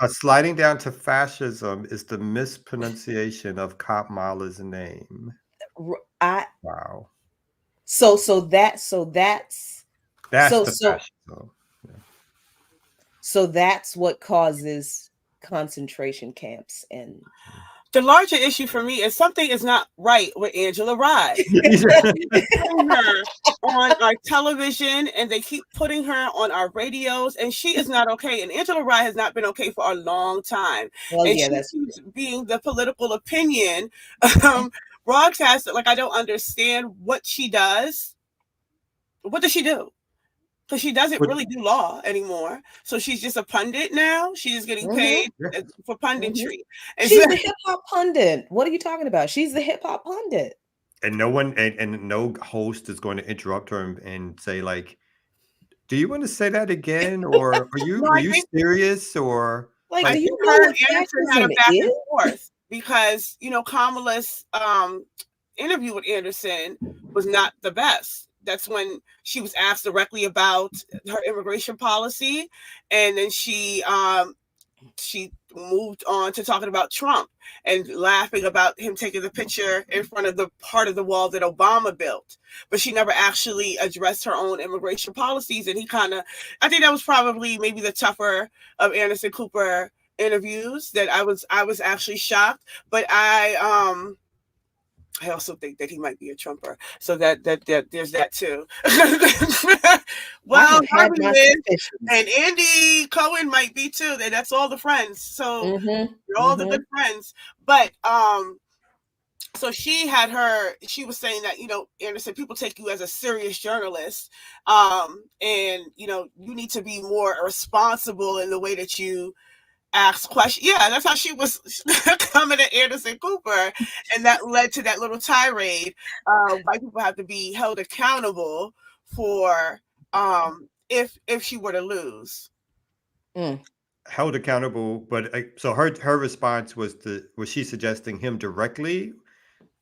Sliding down to fascism is the mispronunciation of Kamala's name. Wow. So that's fascism. So that's what causes concentration camps. And the larger issue for me is something is not right with Angela Rye. Her on our television, and they keep putting her on our radios, and she is not okay. And Angela Rye has not been okay for a long time. Well, and yeah, she that's keeps being the political opinion broadcaster. Like, I don't understand what she does. What does she do? Because she doesn't really do law anymore. So she's just a pundit now. She's just getting paid for punditry. And she's the hip hop pundit. What are you talking about? She's the hip hop pundit. And no one and no host is going to interrupt her and say, like, do you want to say that again? Or are you serious? Or like do you know what Anderson had a back and forth, because Kamala's interview with Anderson was not the best. That's when she was asked directly about her immigration policy, and then she she moved on to talking about Trump and laughing about him taking the picture in front of the part of the wall that Obama built. But she never actually addressed her own immigration policies. And I think that was probably maybe the tougher of Anderson Cooper interviews that I was actually shocked. But I also think that he might be a Trumper. So that there's that too. Well, Harvey is, and Andy Cohen might be too. That's all the friends. So they're all the good friends. But so she was saying that, Anderson, people take you as a serious journalist. And you need to be more responsible in the way that you ask questions. Yeah, that's how she was coming at Anderson Cooper, and that led to that little tirade. White people have to be held accountable for if she were to lose. Held accountable, but so her response was she suggesting him directly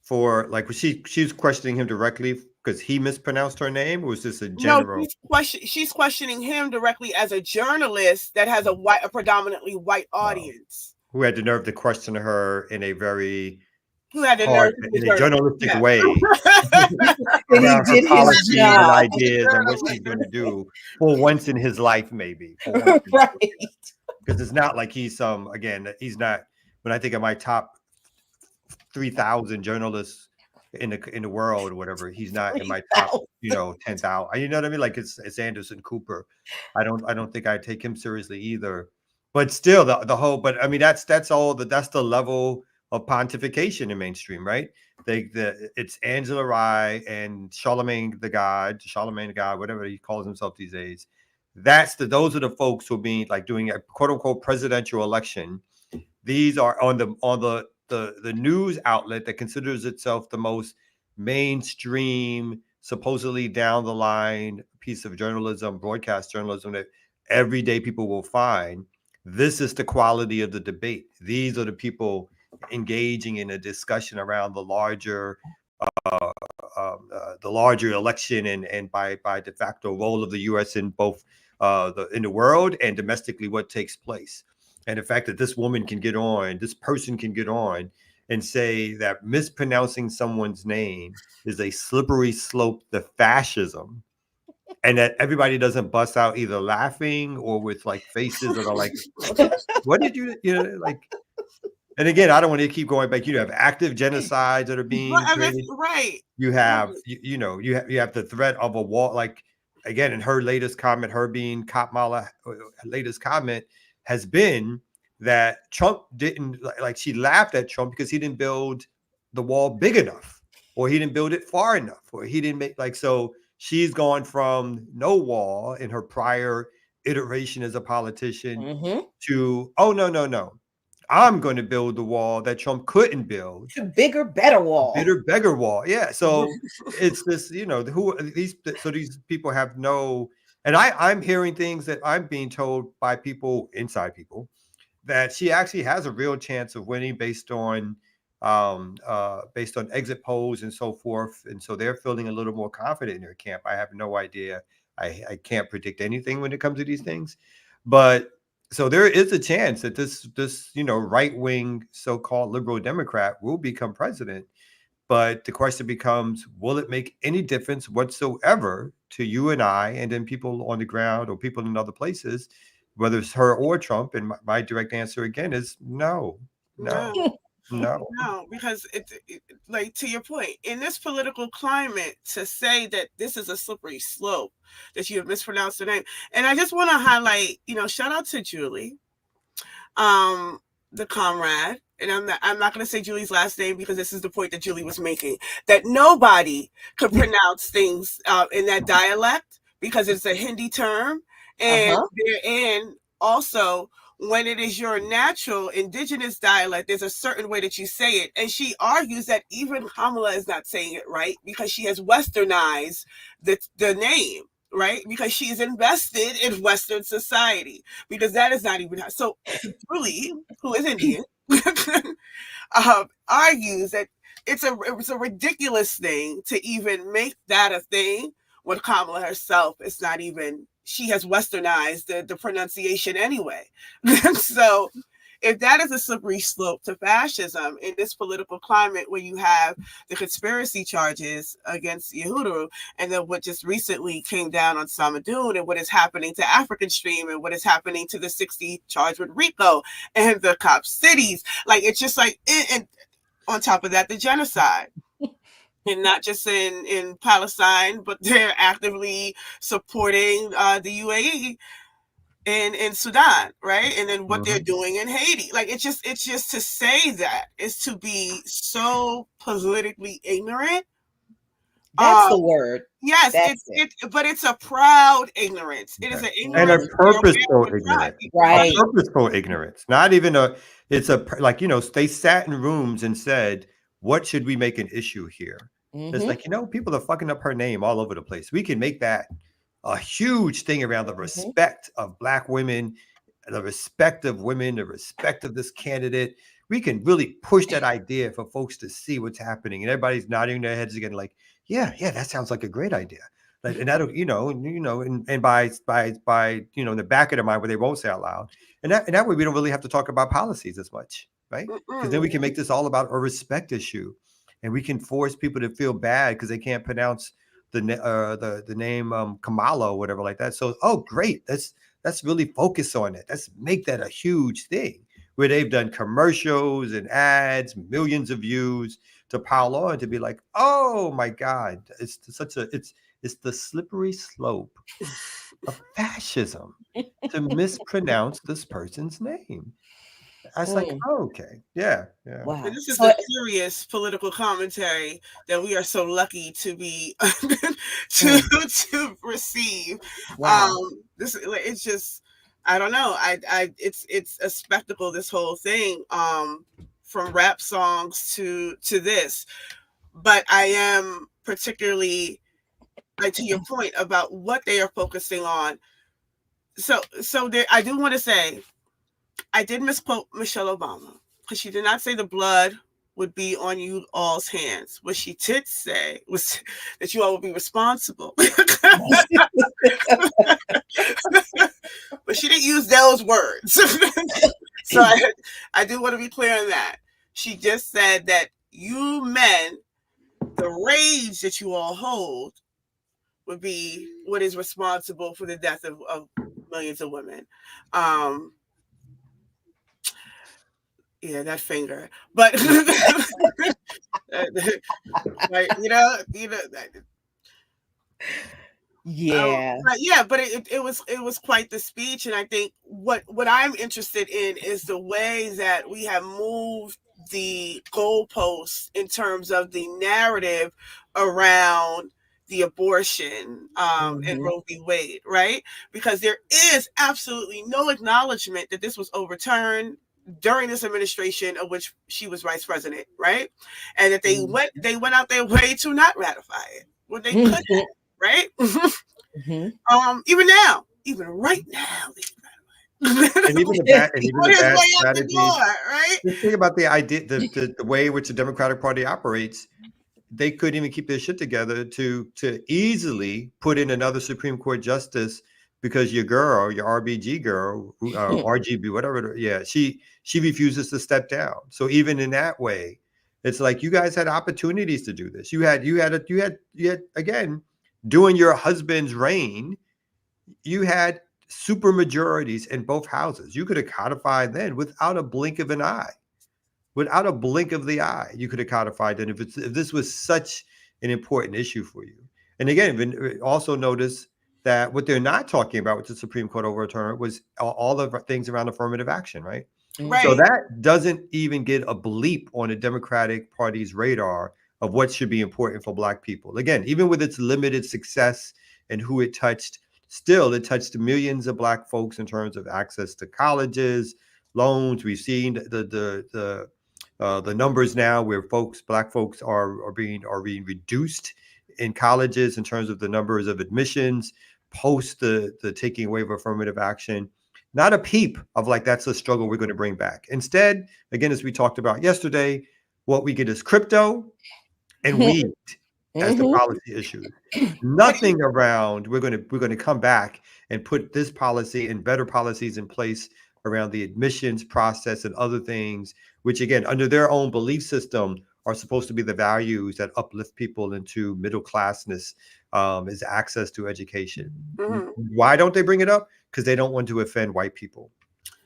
for, like, was she was questioning him directly because he mispronounced her name, or was this a general? No, she's questioning him directly as a journalist that has a predominantly white audience. Who had the nerve to question her in a very in a journalistic way. And he did his job. And ideas and what she's going to do for once in his life, maybe. Right. Because it's not like he's he's not, when I think of my top 3,000 journalists in the world or whatever, he's not in my top 10,000. You know what I mean? Like it's Anderson Cooper. I don't think I take him seriously either. But still, the whole. But I mean, that's the level of pontification in mainstream, right? It's Angela Rye and Charlemagne the God, whatever he calls himself these days. Those are the folks who are being, like, doing a quote unquote presidential election. These are on the news outlet that considers itself the most mainstream, supposedly down the line piece of journalism, broadcast journalism that everyday people will find. This is the quality of the debate. These are the people engaging in a discussion around the larger election and by de facto role of the U.S. in both in the world and domestically, what takes place. And the fact that this person can get on and say that mispronouncing someone's name is a slippery slope to fascism, and that everybody doesn't bust out either laughing or with, like, faces that are like, what did you like? And again, I don't want to keep going back. You have active genocides that are being created. Right. You have, you have the threat of a wall. Like, again, in her latest comment, Kamala latest comment has been that Trump didn't, like, she laughed at Trump because he didn't build the wall big enough, or he didn't build it far enough, or he didn't make, like, so she's gone from no wall in her prior iteration as a politician to, oh, no. I'm going to build the wall that Trump couldn't build. A bigger, better wall. Bigger wall. Yeah. So it's this, these people have no, and I'm hearing things that I'm being told by inside people, that she actually has a real chance of winning based on exit polls and so forth. And so they're feeling a little more confident in their camp. I have no idea. I can't predict anything when it comes to these things, but so there is a chance that this right-wing so-called liberal Democrat will become president. But the question becomes, will it make any difference whatsoever to you and I, and then people on the ground or people in other places, whether it's her or Trump? And my direct answer again is no. No, because it, like, to your point, in this political climate, to say that this is a slippery slope, that you have mispronounced the name. And I just want to highlight, shout out to Julie, the comrade. And I'm not going to say Julie's last name because this is the point that Julie was making, that nobody could pronounce things in that dialect because it's a Hindi term. And also, when it is your natural indigenous dialect, there's a certain way that you say it. And she argues that even Kamala is not saying it right because she has westernized the name, right? Because she is invested in Western society, because that is not even how. So Julie, who is Indian, argues that it's a ridiculous thing to even make that a thing when Kamala herself is not even, she has westernized the pronunciation anyway. So if that is a slippery slope to fascism in this political climate where you have the conspiracy charges against Yehuduru, and then what just recently came down on Samadoun, and what is happening to African Stream, and what is happening to the 60 charged with RICO and the cop cities, like it's just like, and on top of that, the genocide. And not just in Palestine, but they're actively supporting the UAE in Sudan, right? And then what they're doing in Haiti. Like it's just to say that is to be so politically ignorant. That's the word. Yes, but it's a proud ignorance. It is an ignorance and a purposeful ignorance, right? A purposeful ignorance. Not even a. It's a like they sat in rooms and said, "What should we make an issue here?" It's like people are fucking up her name all over the place. We can make that a huge thing around the respect of Black women, the respect of women, the respect of this candidate. We can really push that idea for folks to see what's happening, and everybody's nodding their heads again, like, yeah, that sounds like a great idea. Like, and that'll, and by in the back of their mind where they won't say out loud, and that way we don't really have to talk about policies as much, right? Because then we can make this all about a respect issue, and we can force people to feel bad because they can't pronounce the name Kamala or whatever like that. So, oh, great, let's really focus on it. Let's make that a huge thing where they've done commercials and ads, millions of views to pile on to be like, oh my God, it's the slippery slope of fascism to mispronounce this person's name. I was like, oh, okay, yeah. Wow. And this is the serious political commentary that we are so lucky to be to receive. Wow. It's just, I don't know. It's a spectacle, this whole thing. From rap songs to this, but I am particularly, like, to your point about what they are focusing on. So there, I do want to say, I did misquote Michelle Obama because she did not say the blood would be on you all's hands. What she did say was that you all would be responsible. But she didn't use those words. So I do want to be clear on that. She just said that you men, the rage that you all hold would be what is responsible for the death of millions of women. Yeah, that finger. But but it was quite the speech, and I think what I'm interested in is the way that we have moved the goalposts in terms of the narrative around the abortion and Roe v. Wade, right? Because there is absolutely no acknowledgement that this was overturned during this administration of which she was vice president, right? And that they went out their way to not ratify it when they could have, right? Even right now, and even the bad strategy, right? The thing about the idea, the way in which the Democratic Party operates, they couldn't even keep their shit together to easily put in another Supreme Court justice because your RBG girl, RGB, whatever, she refuses to step down. So even in that way, it's like you guys had opportunities to do this. You had again, during your husband's reign, you had super majorities in both houses. You could have codified then without a blink of an eye. Without a blink of the eye, you could have codified then if this was such an important issue for you. And again, also notice that what they're not talking about, which the Supreme Court overturned, was all the things around affirmative action, right? Right. So that doesn't even get a bleep on the Democratic Party's radar of what should be important for Black people. Again, even with its limited success and who it touched, still it touched millions of Black folks in terms of access to colleges, loans. We've seen the numbers now where Black folks are being reduced in colleges in terms of the numbers of admissions post the taking away of affirmative action. Not a peep of like, that's a struggle we're going to bring back. Instead, again, as we talked about yesterday, what we get is crypto and weed. as the policy issue. Nothing around we're going to come back and put this policy and better policies in place around the admissions process and other things, which again, under their own belief system, are supposed to be the values that uplift people into middle classness, is access to education. Why don't they bring it up? Because they don't want to offend white people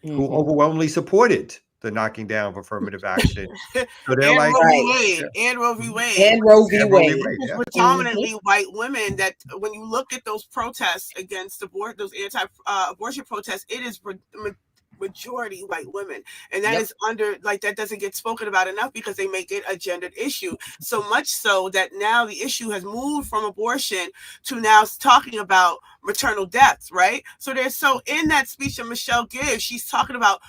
who overwhelmingly supported the knocking down of affirmative action. So they're and like, Roe v. Wade, and Roe v. Wade. And Roe v. Wade. Yeah. Predominantly white women. That when you look at those protests against those anti-abortion protests, it is majority white women, and that is that doesn't get spoken about enough because they make it a gendered issue, so much so that now the issue has moved from abortion to now talking about maternal deaths, right? So in that speech that Michelle gives, she's talking about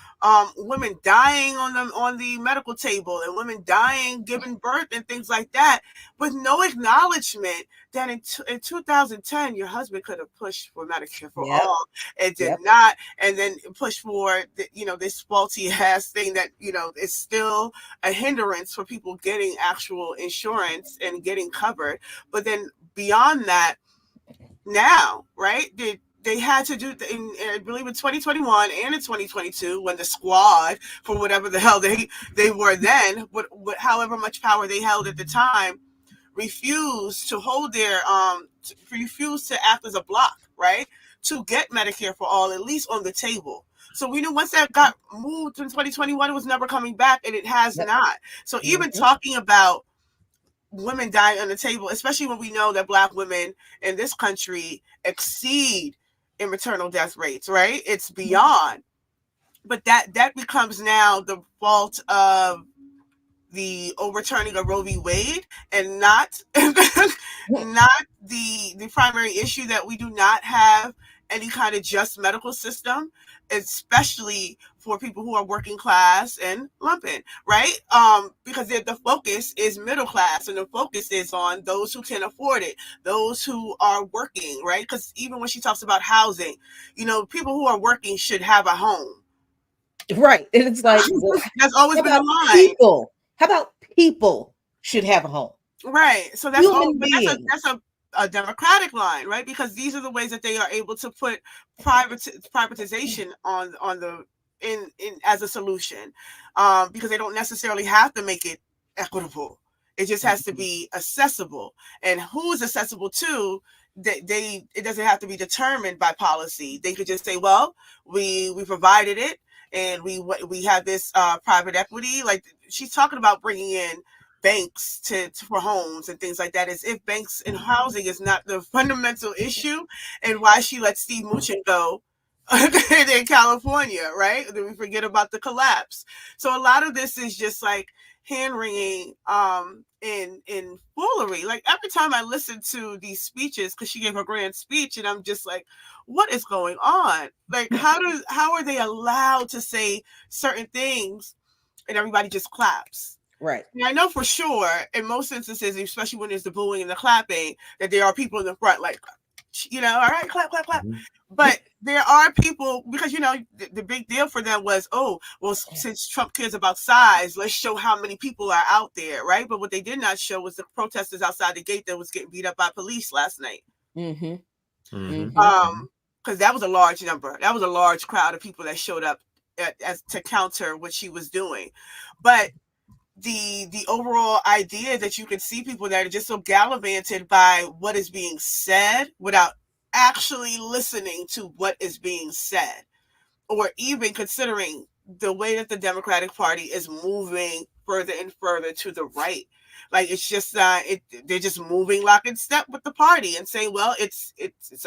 women dying on the medical table and women dying giving birth and things like that, with no acknowledgement that in 2010 your husband could have pushed for Medicare for all and did not, and then pushed for this faulty ass thing that is still a hindrance for people getting actual insurance and getting covered. But then beyond that, now, right, they had to do I believe in 2021 and in 2022, when the squad, for whatever the hell they were then, however much power they held at the time, refused to hold their refused to act as a block, right, to get Medicare for all at least on the table. So we knew once that got moved in 2021, it was never coming back, and it has not. So even talking about women dying on the table, especially when we know that Black women in this country exceed in maternal death rates, right? It's beyond. But that becomes now the fault of the overturning of Roe v. Wade, and not not the primary issue that we do not have any kind of just medical system, especially for people who are working class and lumpen, right? Because the focus is middle class, and the focus is on those who can afford it, those who are working, right? Because even when she talks about housing, people who are working should have a home, right? And it's like that's always been a line. How about people should have a home, right? So that's a democratic line, right? Because these are the ways that they are able to put privatization on as a solution, because they don't necessarily have to make it equitable. It just has to be accessible, and who's accessible to. It doesn't have to be determined by policy. They could just say, well, we provided it, and we have this private equity. Like she's talking about bringing in banks for homes and things like that, as if banks and housing is not the fundamental issue, and why she let Steve Mnuchin go in California, right? Then we forget about the collapse. So a lot of this is just like hand-wringing in foolery. Like every time I listen to these speeches, because she gave her grand speech, and I'm just like, what is going on? Like how are they allowed to say certain things and everybody just claps? Right. And I know for sure in most instances, especially when there's the booing and the clapping, that there are people in the front like, all right, clap, clap, clap. Mm-hmm. But there are people, because, the big deal for them was, oh, well, since Trump cares about size, let's show how many people are out there, right? But what they did not show was the protesters outside the gate that was getting beat up by police last night. Mm-hmm. Mm-hmm. Because that was a large number. That was a large crowd of people that showed up to counter what she was doing. But the overall idea that you can see people that are just so gallivanted by what is being said without actually listening to what is being said, or even considering the way that the Democratic Party is moving further and further to the right. Like it's just they're just moving lock and step with the party and saying, well, it's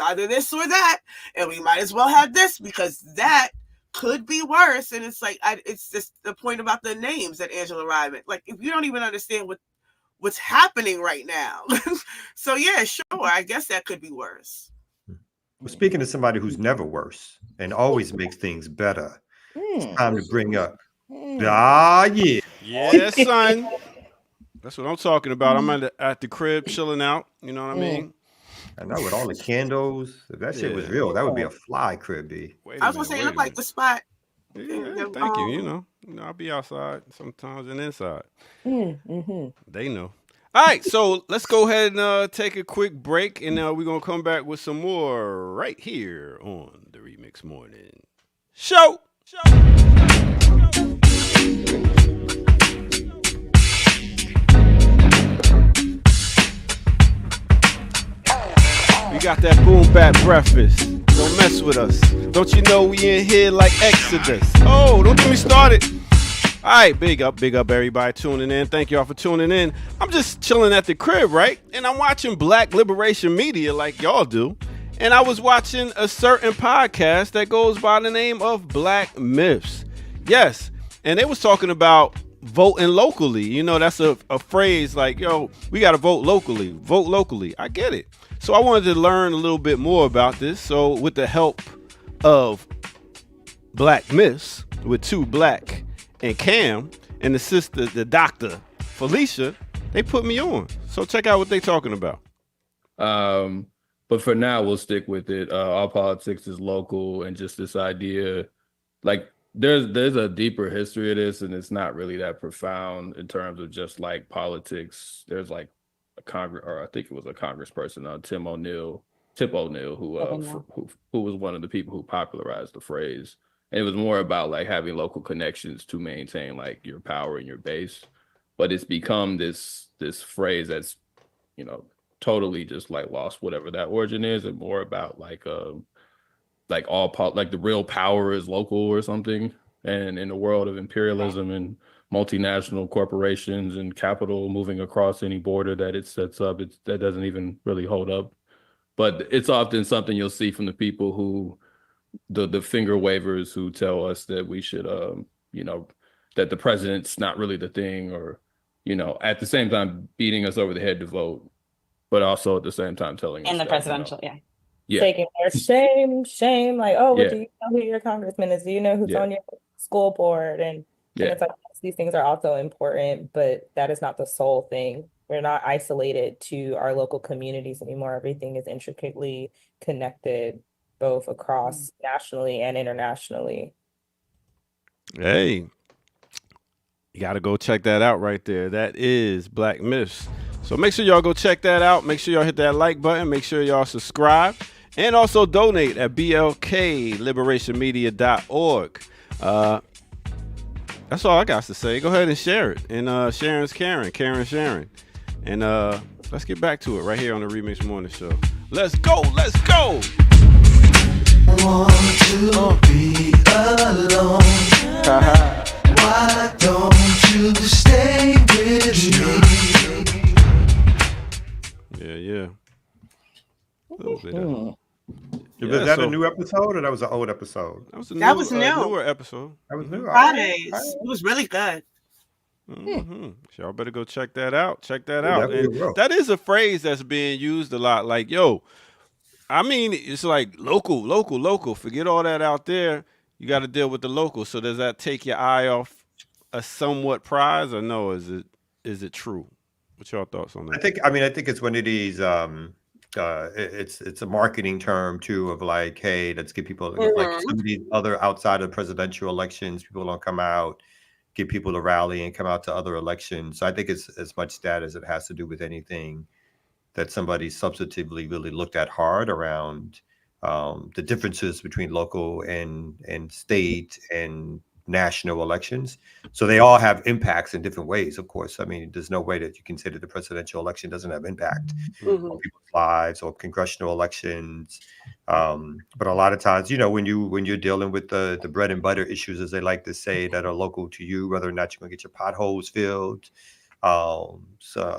either this or that, and we might as well have this because that could be worse. And it's like it's just the point about the names that Angela Ryman. Like if you don't even understand what's happening right now, so yeah, sure, I guess that could be worse. Well, speaking to somebody who's never worse and always makes things better, it's time to bring up. Yeah, son. That's what I'm talking about. I'm at the crib chilling out. You know what I mean? I know, with all the candles. If that shit was real, that would be a fly crib, B. I was gonna say it looked like the spot. Yeah, thank you. I'll be outside sometimes and inside. Mm-hmm. They know. All right, so let's go ahead and take a quick break, and we're gonna come back with some more right here on the Remix Morning Show. We got that boom bap breakfast. Don't mess with us. Don't you know we in here like Exodus? Oh, don't get me started. All right, big up everybody tuning in. Thank y'all for tuning in. I'm just chilling at the crib, right? And I'm watching Black Liberation Media like y'all do. And I was watching a certain podcast that goes by the name of Black Myths. Yes, and they was talking about voting locally. You know, that's a phrase like, yo, we got to vote locally. Vote locally. I get it. So I wanted to learn a little bit more about this. So with the help of Black Myths, with Two Black and Cam and the sister, the doctor, Felicia, they put me on. So check out what they talking about. But for now, we'll stick with it. All politics is local, and just this idea, like there's a deeper history of this, and it's not really that profound in terms of just like politics. There's like a I think it was a congressperson, Tip O'Neill, who was one of the people who popularized the phrase. And it was more about like having local connections to maintain like your power and your base. But it's become this phrase that's, you know, totally just like lost whatever that origin is, and more about like the real power is local or something. And in the world of imperialism and multinational corporations and capital moving across any border that it sets up, that doesn't even really hold up. But it's often something you'll see from the people who the finger wavers who tell us that we should you know, that the president's not really the thing, or, you know, at the same time beating us over the head to vote, but also at the same time telling us in the that, presidential, you know, yeah, taking their shame, like, oh, well, do you know who your congressman is? Do you know who's on your school board? And it's like, these things are also important, but that is not the sole thing. We're not isolated to our local communities anymore. Everything is intricately connected, both across nationally and internationally. Hey, you got to go check that out right there. That is Black Myths. So make sure y'all go check that out. Make sure y'all hit that like button. Make sure y'all subscribe. And also donate at blkliberationmedia.org. That's all I got to say. Go ahead and share it. And Sharon's Karen sharing. And let's get back to it right here on the Remix Morning Show. Let's go. Want to be alone. Why don't you stay with me? Yeah. A little bit Was that a new episode, or that was an old episode? That was new. Newer episode. That was new. Fridays. It was really good. Mm-hmm. So y'all better go check that out. And that is a phrase that's being used a lot. Like, yo, I mean, it's like local. Forget all that out there. You got to deal with the local. So does that take your eye off a somewhat prize, or no? Is it true? What's your thoughts on that? I think it's one of these. It's a marketing term too, of like, hey, let's get people like some of these other outside of presidential elections. People don't come out, get people to rally and come out to other elections. So I think it's as much that as it has to do with anything that somebody substantively really looked at hard around the differences between local and state and national elections. So they all have impacts in different ways, of course. I mean, there's no way that you can say that the presidential election doesn't have impact on people's lives, or congressional elections. But a lot of times, you know, when you're dealing with the bread and butter issues, as they like to say, that are local to you, whether or not you're going to get your potholes filled, so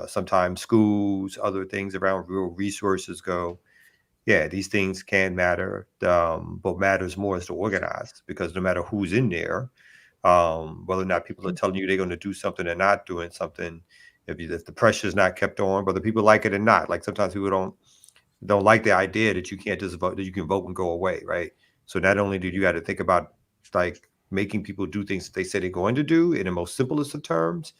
sometimes schools, other things around rural resources go. Yeah, these things can matter, but matters more is to organize, because no matter who's in there, whether or not people are telling you they're going to do something and not doing something, if the pressure is not kept on, whether people like it or not. Like sometimes people don't like the idea that you can't just vote, that you can vote and go away, right? So not only do you got to think about like making people do things that they say they're going to do in the most simplest of terms,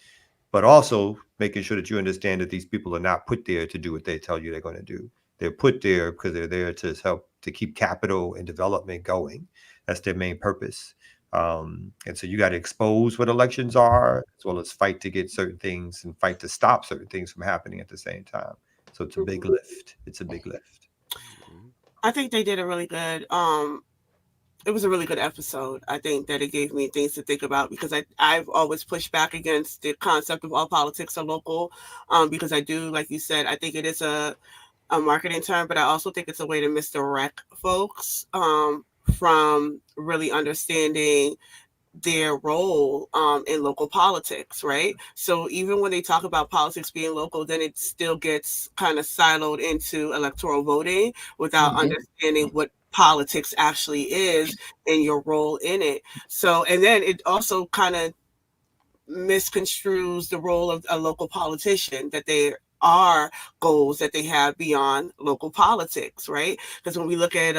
but also making sure that you understand that these people are not put there to do what they tell you they're going to do. They're put there because they're there to help to keep capital and development going. That's their main purpose. And so you got to expose what elections are, as well as fight to get certain things and fight to stop certain things from happening at the same time. So it's a big lift. It's a big lift. I think they did a really good. It was a really good episode. I think that it gave me things to think about, because I've always pushed back against the concept of all politics are local, because I do, like you said, I think it is a marketing term, but I also think it's a way to misdirect folks from really understanding their role in local politics, right? So even when they talk about politics being local, then it still gets kind of siloed into electoral voting without understanding what politics actually is and your role in it. So, and then it also kind of misconstrues the role of a local politician, that they are goals that they have beyond local politics, right? Because when we look at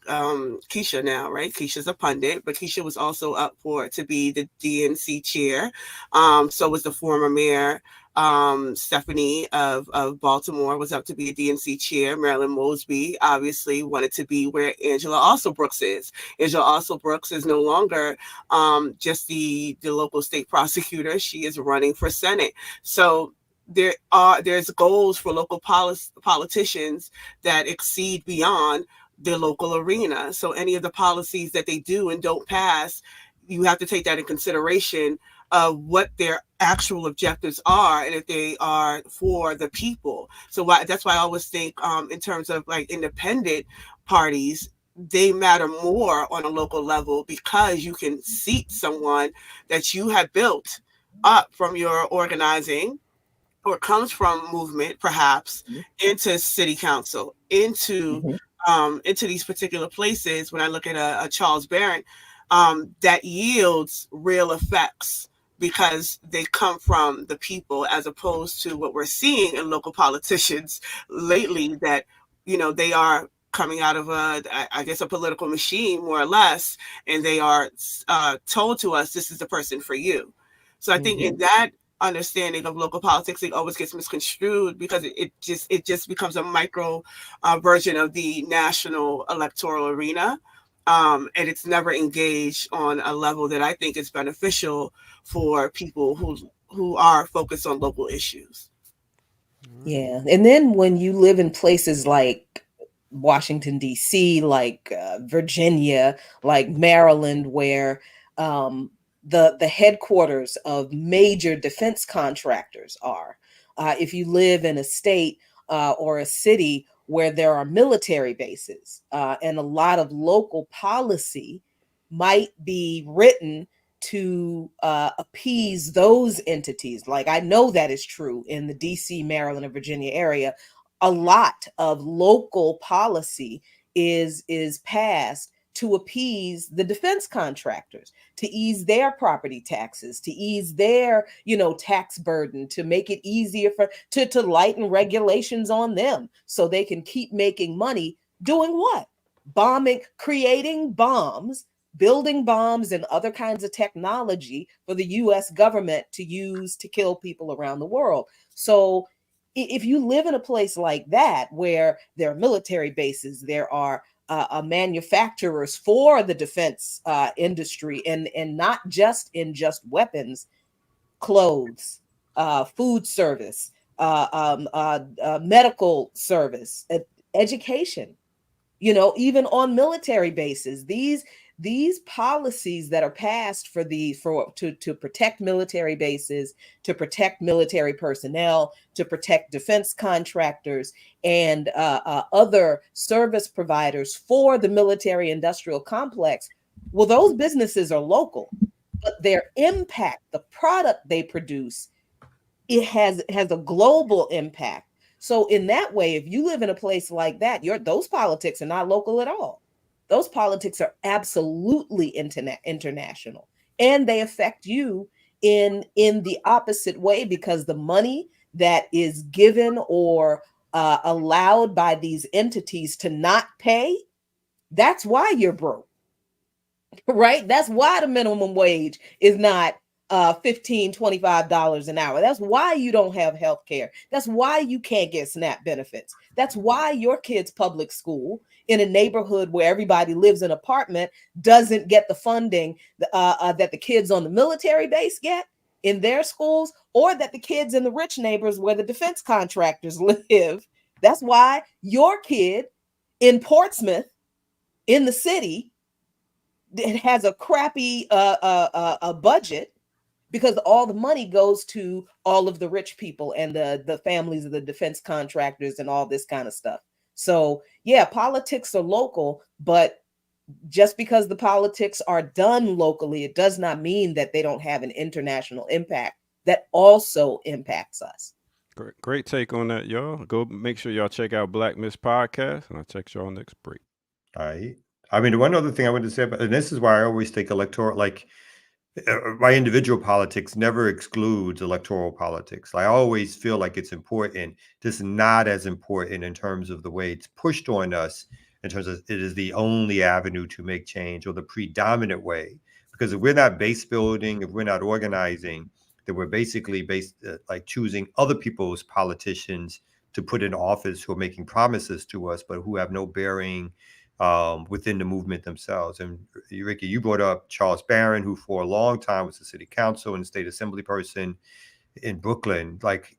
Keisha now, right? Keisha's a pundit, but Keisha was also up to be the DNC chair. So was the former mayor, Stephanie of Baltimore, was up to be a DNC chair. Marilyn Mosby obviously wanted to be where Angela Alsobrooks is. Angela Alsobrooks is no longer just the local state prosecutor. She is running for Senate. So there's goals for local politicians that exceed beyond the local arena. So any of the policies that they do and don't pass, you have to take that in consideration of what their actual objectives are, and if they are for the people. So that's why I always think in terms of like independent parties, they matter more on a local level, because you can seat someone that you have built up from your organizing or comes from movement, perhaps, into city council, into these particular places. When I look at a Charles Barron, that yields real effects, because they come from the people, as opposed to what we're seeing in local politicians lately, that, you know, they are coming out of a political machine, more or less, and they are told to us, this is the person for you. So I think in that understanding of local politics, it always gets misconstrued, because it just becomes a micro version of the national electoral arena, and it's never engaged on a level that I think is beneficial for people who are focused on local issues. Yeah, and then when you live in places like Washington D.C., like Virginia, like Maryland, where the headquarters of major defense contractors are. If you live in a state or a city where there are military bases, and a lot of local policy might be written to appease those entities. Like, I know that is true in the DC, Maryland, and Virginia area. A lot of local policy is passed to appease the defense contractors, to ease their property taxes, to ease their, tax burden, to make it easier to lighten regulations on them, so they can keep making money doing what? Bombing, creating bombs, building bombs and other kinds of technology for the US government to use to kill people around the world. So if you live in a place like that, where there are military bases, there are manufacturers for the defense industry, and not just in just weapons, clothes, food service, medical service, education, even on military bases, these policies that are passed to protect military bases, to protect military personnel, to protect defense contractors and other service providers for the military industrial complex. Well, those businesses are local, but their impact, the product they produce, it has a global impact. So in that way, if you live in a place like that, those politics are not local at all. Those politics are absolutely international, and they affect you in the opposite way, because the money that is given or allowed by these entities to not pay, that's why you're broke, right? That's why the minimum wage is not $15, $25 an hour. That's why you don't have health care. That's why you can't get SNAP benefits. That's why your kid's public school in a neighborhood where everybody lives in an apartment doesn't get the funding that the kids on the military base get in their schools, or that the kids in the rich neighbors where the defense contractors live. That's why your kid in Portsmouth, in the city, it has a crappy a budget, because all the money goes to all of the rich people and the families of the defense contractors and all this kind of stuff. So yeah, politics are local, but just because the politics are done locally, it does not mean that they don't have an international impact that also impacts us. Great take on that, y'all. Go make sure y'all check out Black Miss Podcast, and I'll check y'all next break. All right. I mean, one other thing I wanted to say about, and this is why I always think electoral, like my individual politics never excludes electoral politics. I always feel like it's important, just not as important in terms of the way it's pushed on us, in terms of it is the only avenue to make change or the predominant way. Because if we're not base building, if we're not organizing, then we're basically like choosing other people's politicians to put in office who are making promises to us, but who have no bearing within the movement themselves. And Ricky, you brought up Charles Barron, who for a long time was the city council and state assembly person in Brooklyn. Like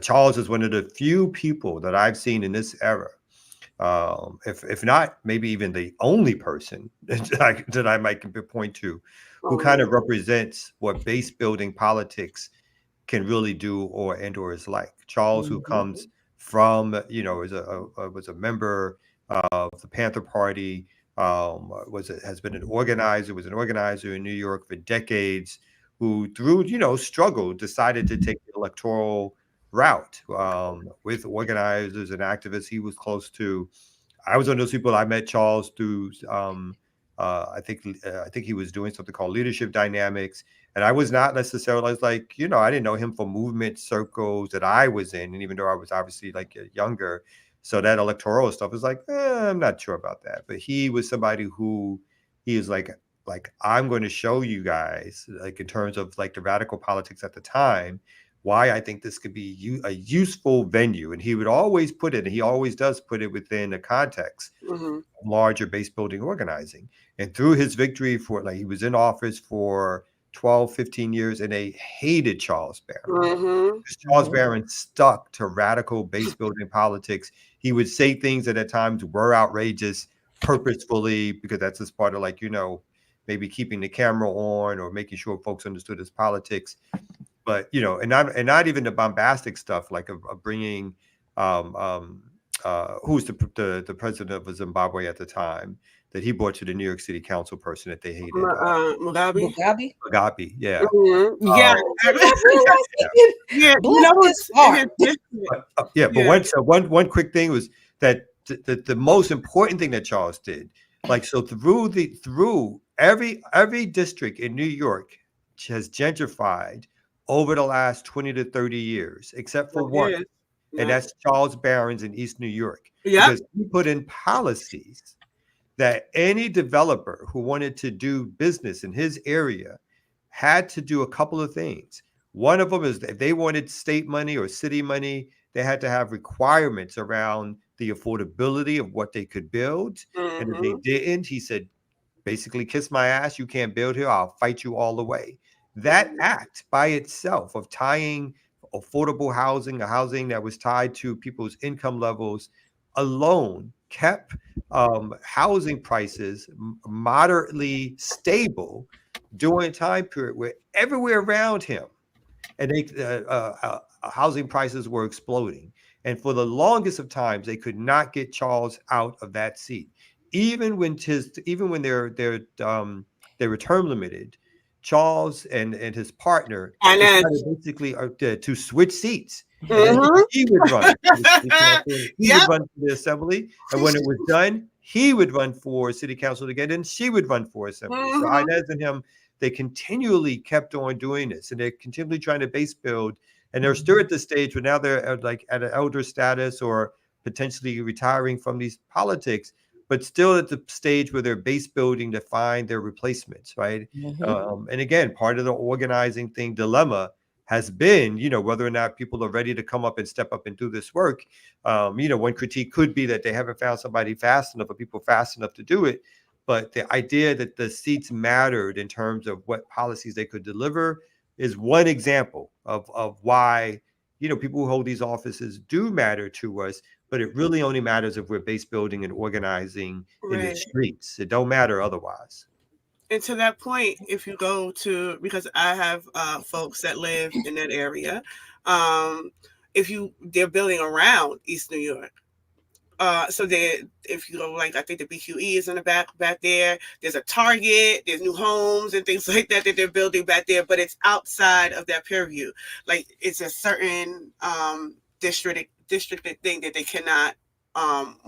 Charles is one of the few people that I've seen in this era, if not maybe even the only person that I might point to, who kind of represents what base building politics can really do or is like. Charles, who comes from, was a member of the Panther Party, has been an organizer, was an organizer in New York for decades, who through, struggle, decided to take the electoral route with organizers and activists he was close to. I was one of those people. I met Charles through, I think he was doing something called Leadership Dynamics. And I was not necessarily, I was like, I didn't know him from movement circles that I was in. And even though I was obviously like younger, so that electoral stuff is like, I'm not sure about that. But he was somebody who he is like, I'm going to show you guys, like in terms of like the radical politics at the time, why I think this could be a useful venue. And he would always put it, and he always does put it within a context of larger base building organizing. And through his victory he was in office for 12, 15 years, and they hated Charles Barron. Charles Barron stuck to radical base building politics. He would say things that at times were outrageous purposefully, because that's just part of maybe keeping the camera on or making sure folks understood his politics. But, and not even the bombastic stuff like of bringing who's the president of Zimbabwe at the time, that he brought to the New York City Council person that they hated. Mugabe. Mugabe, yeah. But one quick thing was that the most important thing that Charles did, through every district in New York has gentrified over the last 20 to 30 years, except for one, and that's Charles Barron's in East New York. Because he put in policies that any developer who wanted to do business in his area had to do a couple of things. One of them is if they wanted state money or city money, they had to have requirements around the affordability of what they could build. And if they didn't, he said, basically, kiss my ass, you can't build here, I'll fight you all the way. That act by itself of tying affordable housing, a housing that was tied to people's income levels alone, kept housing prices moderately stable during a time period where everywhere around him, and housing prices were exploding. And for the longest of times, they could not get Charles out of that seat, even when they were term limited. Charles and his partner basically to switch seats. He would run. He would run for the assembly, and when it was done, he would run for city council again, and she would run for assembly. So Inez and him, they continually kept on doing this, and they're continually trying to base build. And they're still at the stage where now they're like at an elder status or potentially retiring from these politics. but still at the stage where they're base building to find their replacements, right? And again, part of the organizing thing dilemma has been, whether or not people are ready to come up and step up and do this work. One critique could be that they haven't found somebody fast enough or people fast enough to do it. But the idea that the seats mattered in terms of what policies they could deliver is one example of why, people who hold these offices do matter to us, but it really only matters if we're base building and organizing in the streets. It don't matter otherwise. And to that point, if you go to, because I have folks that live in that area, they're building around East New York. So if you go, like, I think the BQE is in the back there. There's a Target, there's new homes and things like that they're building back there, but it's outside of that purview. Like, it's a certain district thing that they cannot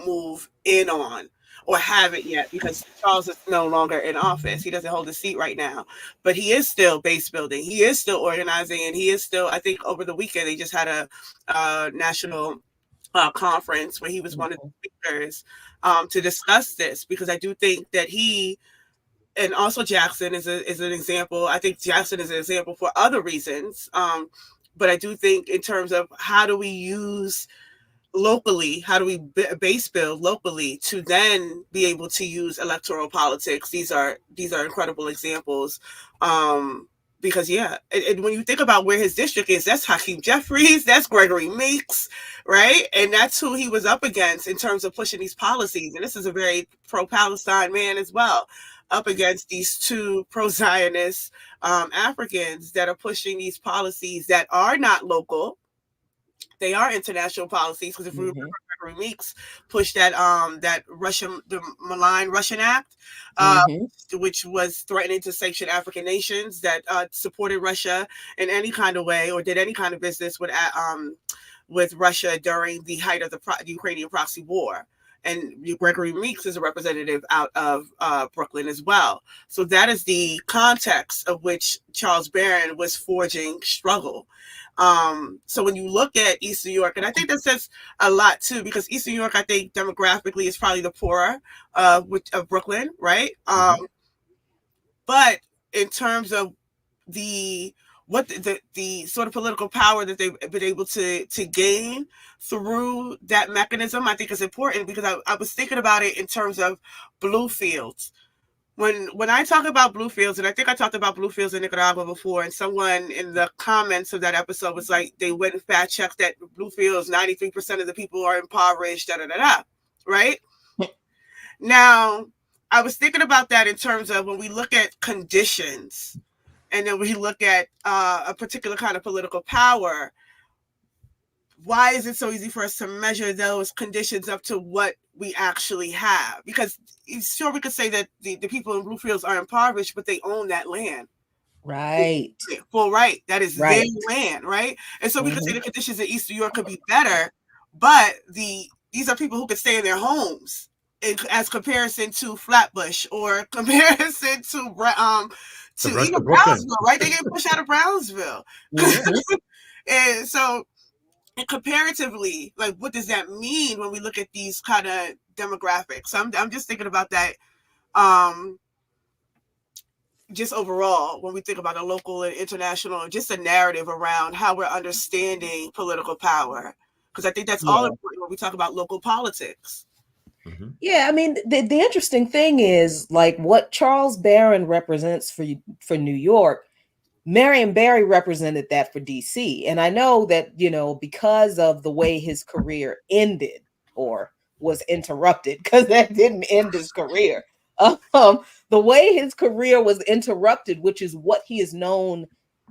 move in on or haven't yet, because Charles is no longer in office. He doesn't hold a seat right now, but he is still base building. He is still organizing, and he is still, I think over the weekend, they just had a national conference where he was one of the speakers to discuss this, because I do think that he, and also Jackson is an example. I think Jackson is an example for other reasons. But I do think in terms of how do we use locally, how do we base build locally to then be able to use electoral politics? These are incredible examples. Because and when you think about where his district is, that's Hakeem Jeffries, that's Gregory Meeks, right? And that's who he was up against in terms of pushing these policies. And this is a very pro-Palestine man as well, up against these two pro-Zionist Africans that are pushing these policies that are not local. They are international policies, because if we remember, Gregory Meeks pushed that the malign Russian Act, which was threatening to sanction African nations that supported Russia in any kind of way or did any kind of business with Russia during the height of the Ukrainian proxy war. And Gregory Meeks is a representative out of Brooklyn as well. So that is the context of which Charles Barron was forging struggle. So when you look at East New York, and I think that says a lot too, because East New York, I think demographically is probably the poorer of Brooklyn, right? But in terms of the sort of political power that they've been able to gain through that mechanism, I think is important, because I was thinking about it in terms of Bluefields. When I talk about Bluefields, and I think I talked about Bluefields in Nicaragua before, and someone in the comments of that episode was like, they went and fact checked that Bluefields, 93% of the people are impoverished, right? Now, I was thinking about that in terms of when we look at conditions, and then we look at a particular kind of political power, why is it so easy for us to measure those conditions up to what we actually have? Because sure, we could say that the people in Bluefields are impoverished, but they own that land. Right. Full right. That is their land, right? And so we could say the conditions in East New York could be better, but these are people who could stay in their homes as comparison to Flatbush or comparison to even Brownsville, right? They get pushed out of Brownsville. And so, and comparatively, like, what does that mean when we look at these kind of demographics? So I'm just thinking about that just overall when we think about a local and international, just a narrative around how we're understanding political power. Because I think that's all important when we talk about local politics. Yeah, I mean, the interesting thing is, like, what Charles Barron represents for New York, Marion Barry represented that for DC. And I know that, because of the way his career ended or was interrupted, because that didn't end his career. The way his career was interrupted, which is what he is known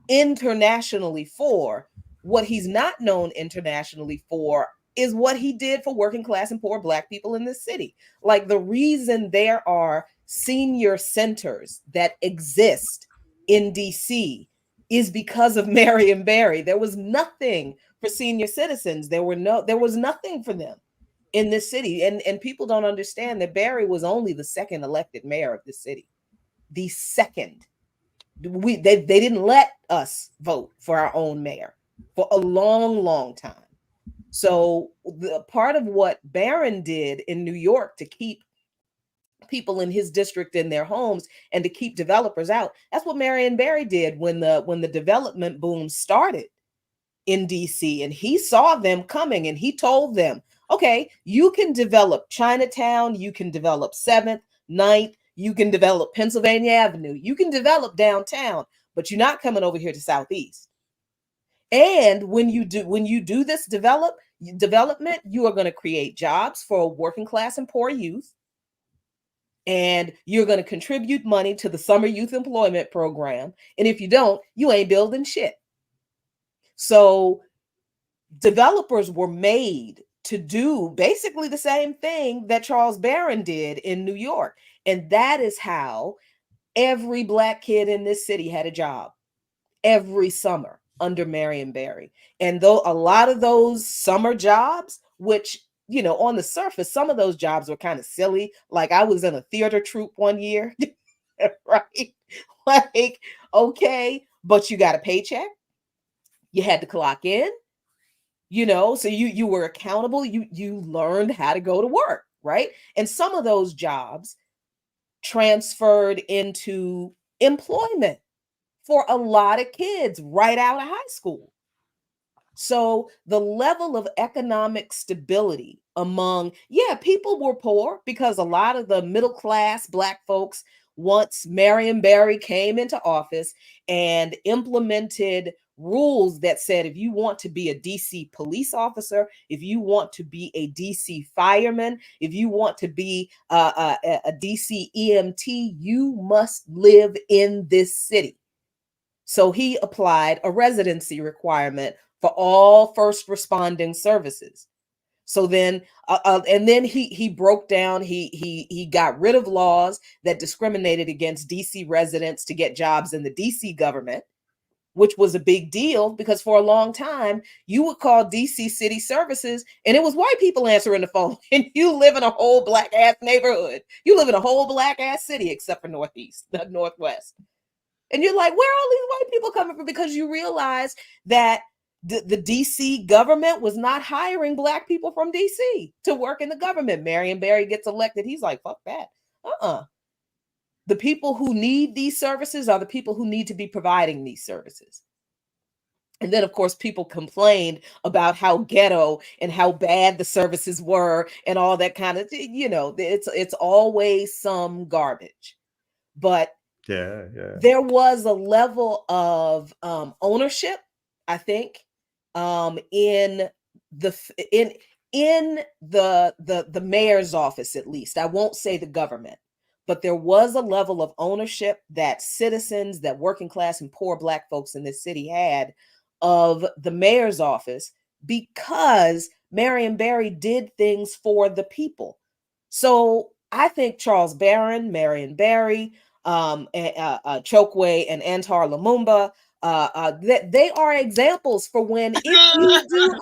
internationally for, what he's not known internationally for is what he did for working class and poor Black people in this city. Like, the reason there are senior centers that exist in DC is because of Marion Barry. There was nothing for senior citizens. There was nothing for them in this city. And people don't understand that Barry was only the second elected mayor of the city. The second. They didn't let us vote for our own mayor for a long, long time. So the part of what Barron did in New York to keep people in his district in their homes and to keep developers out. That's what Marion Barry did when the development boom started in DC, and he saw them coming and he told them, okay, you can develop Chinatown, you can develop 7th, 9th, you can develop Pennsylvania Avenue, you can develop downtown, but you're not coming over here to Southeast. And when you do this development, you are going to create jobs for working class and poor youth. And you're going to contribute money to the summer youth employment program. And if you don't, you ain't building shit. So developers were made to do basically the same thing that Charles Barron did in New York. And that is how every Black kid in this city had a job every summer under Marion Barry. And though a lot of those summer jobs, which, you know, on the surface, some of those jobs were kind of silly. Like I was in a theater troupe one year, right? Like, okay, but you got a paycheck. You had to clock in, you know, so you were accountable. You learned how to go to work, right? And some of those jobs transferred into employment for a lot of kids right out of high school. So the level of economic stability among, people were poor because a lot of the middle class Black folks, once Marion Barry came into office and implemented rules that said, if you want to be a DC police officer, if you want to be a DC fireman, if you want to be a DC EMT, you must live in this city. So he applied a residency requirement for all first responding services. So then, and then he broke down, he got rid of laws that discriminated against DC residents to get jobs in the DC government, which was a big deal because for a long time, you would call DC city services and it was white people answering the phone, and you live in a whole Black ass neighborhood. You live in a whole Black ass city, except for the Northwest. And you're like, where are all these white people coming from? Because you realize that the DC government was not hiring Black people from DC to work in the government. Marion Barry gets elected. He's like, fuck that. The people who need these services are the people who need to be providing these services. And then, of course, people complained about how ghetto and how bad the services were and all that kind of, you know, it's always some garbage. But there was a level of ownership, I think, in the mayor's office, at least. I won't say the government, but there was a level of ownership that citizens, that working class and poor Black folks in this city had of the mayor's office, because Marion Barry did things for the people. So I think Charles Barron, Marion Barry, Chokwe and Antar Lumumba, that they are examples for when if you do,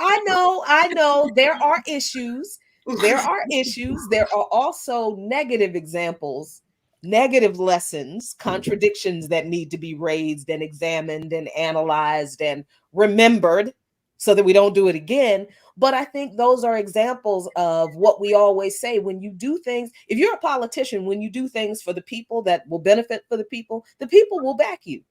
I know there are issues. There are issues. There are also negative examples, negative lessons, contradictions that need to be raised and examined and analyzed and remembered so that we don't do it again. But I think those are examples of what we always say. When you do things, if you're a politician, when you do things for the people that will benefit for the people will back you.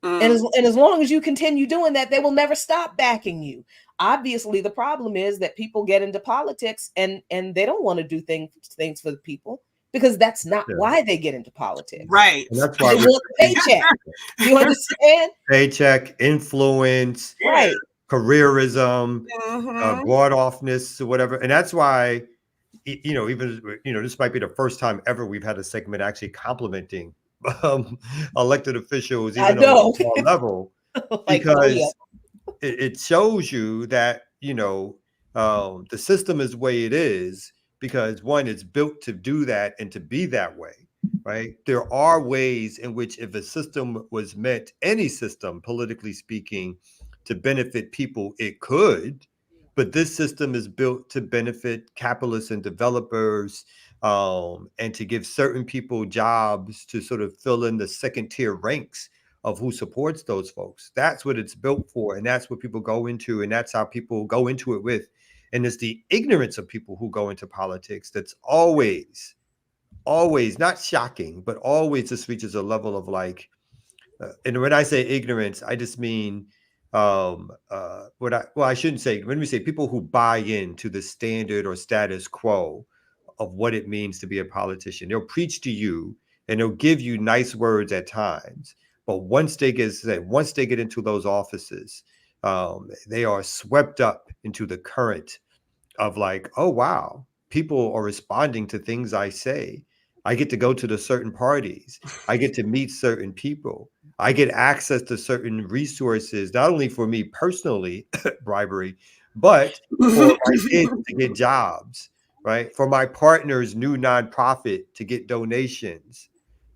And as long as you continue doing that, they will never stop backing you. Obviously, the problem is that people get into politics and they don't want to do things for the people, because that's not why they get into politics. Right. And that's why they want the paycheck. You understand? Paycheck, influence, right, careerism, broad offness, or whatever. And that's why, even this might be the first time ever we've had a segment actually complimenting elected officials, even on a small level, because it shows you that the system is the way it is because one, it's built to do that and to be that way, right? There are ways in which, if a system was meant, any system, politically speaking, to benefit people, it could. But this system is built to benefit capitalists and developers, and to give certain people jobs to sort of fill in the second tier ranks of who supports those folks. That's what it's built for. And that's what people go into. And that's how people go into it with. And it's the ignorance of people who go into politics that's always always, not shocking, but always just reaches a level of like, and when I say ignorance, I just mean I shouldn't say, when we say people who buy into the standard or status quo of what it means to be a politician. They'll preach to you and they'll give you nice words at times, but once they get into those offices, they are swept up into the current of like, oh wow, people are responding to things I say. I get to go to the certain parties. I get to meet certain people. I get access to certain resources, not only for me personally, bribery, but for my kids to get jobs, right? For my partner's new nonprofit to get donations.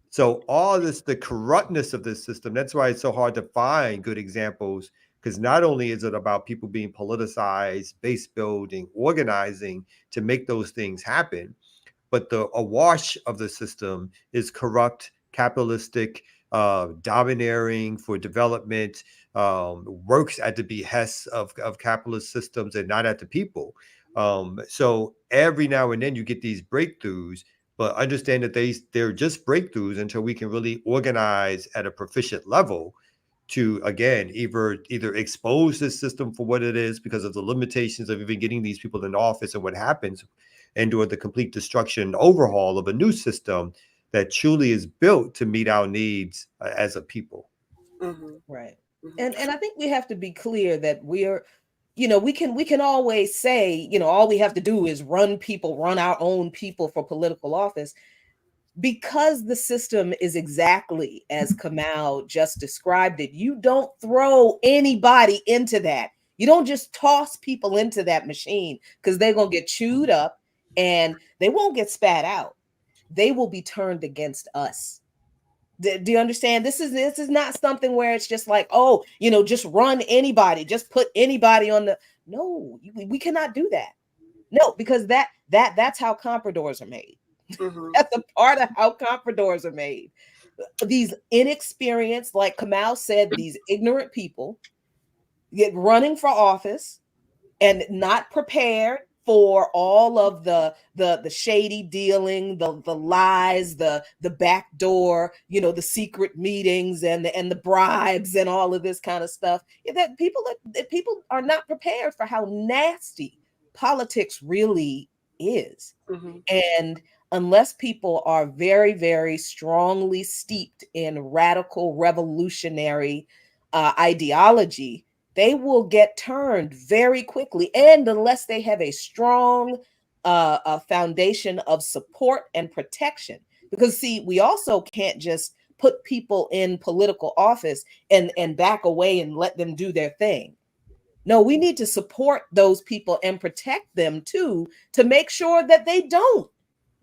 So all this, the corruptness of this system, that's why it's so hard to find good examples, because not only is it about people being politicized, base building, organizing to make those things happen, but the awash of the system is corrupt, capitalistic, domineering for development, works at the behest of capitalist systems and not at the people. So every now and then you get these breakthroughs, but understand that they're just breakthroughs until we can really organize at a proficient level to, again, either expose this system for what it is because of the limitations of even getting these people in office and what happens, and do the complete destruction and overhaul of a new system that truly is built to meet our needs as a people. Mm-hmm. Right. And I think we have to be clear that we're, we can always say, all we have to do is run our own people for political office, because the system is exactly as Kamau just described it. You don't throw anybody into that. You don't just toss people into that machine, because they're going to get chewed up and they won't get spat out. They will be turned against us. Do you understand? This is not something where it's just like, oh, just run anybody, just put anybody on the. No, we cannot do that. No, because that's how compradors are made. Mm-hmm. That's a part of how compradors are made. These inexperienced, like Kamau said, these ignorant people get running for office and not prepared for all of the shady dealing, the lies, the backdoor, the secret meetings and the bribes and all of this kind of stuff. That people are not prepared for how nasty politics really is. Mm-hmm. And unless people are very, very strongly steeped in radical revolutionary ideology, they will get turned very quickly. And unless they have a strong foundation of support and protection, because see, we also can't just put people in political office and back away and let them do their thing. No, we need to support those people and protect them too, to make sure that they don't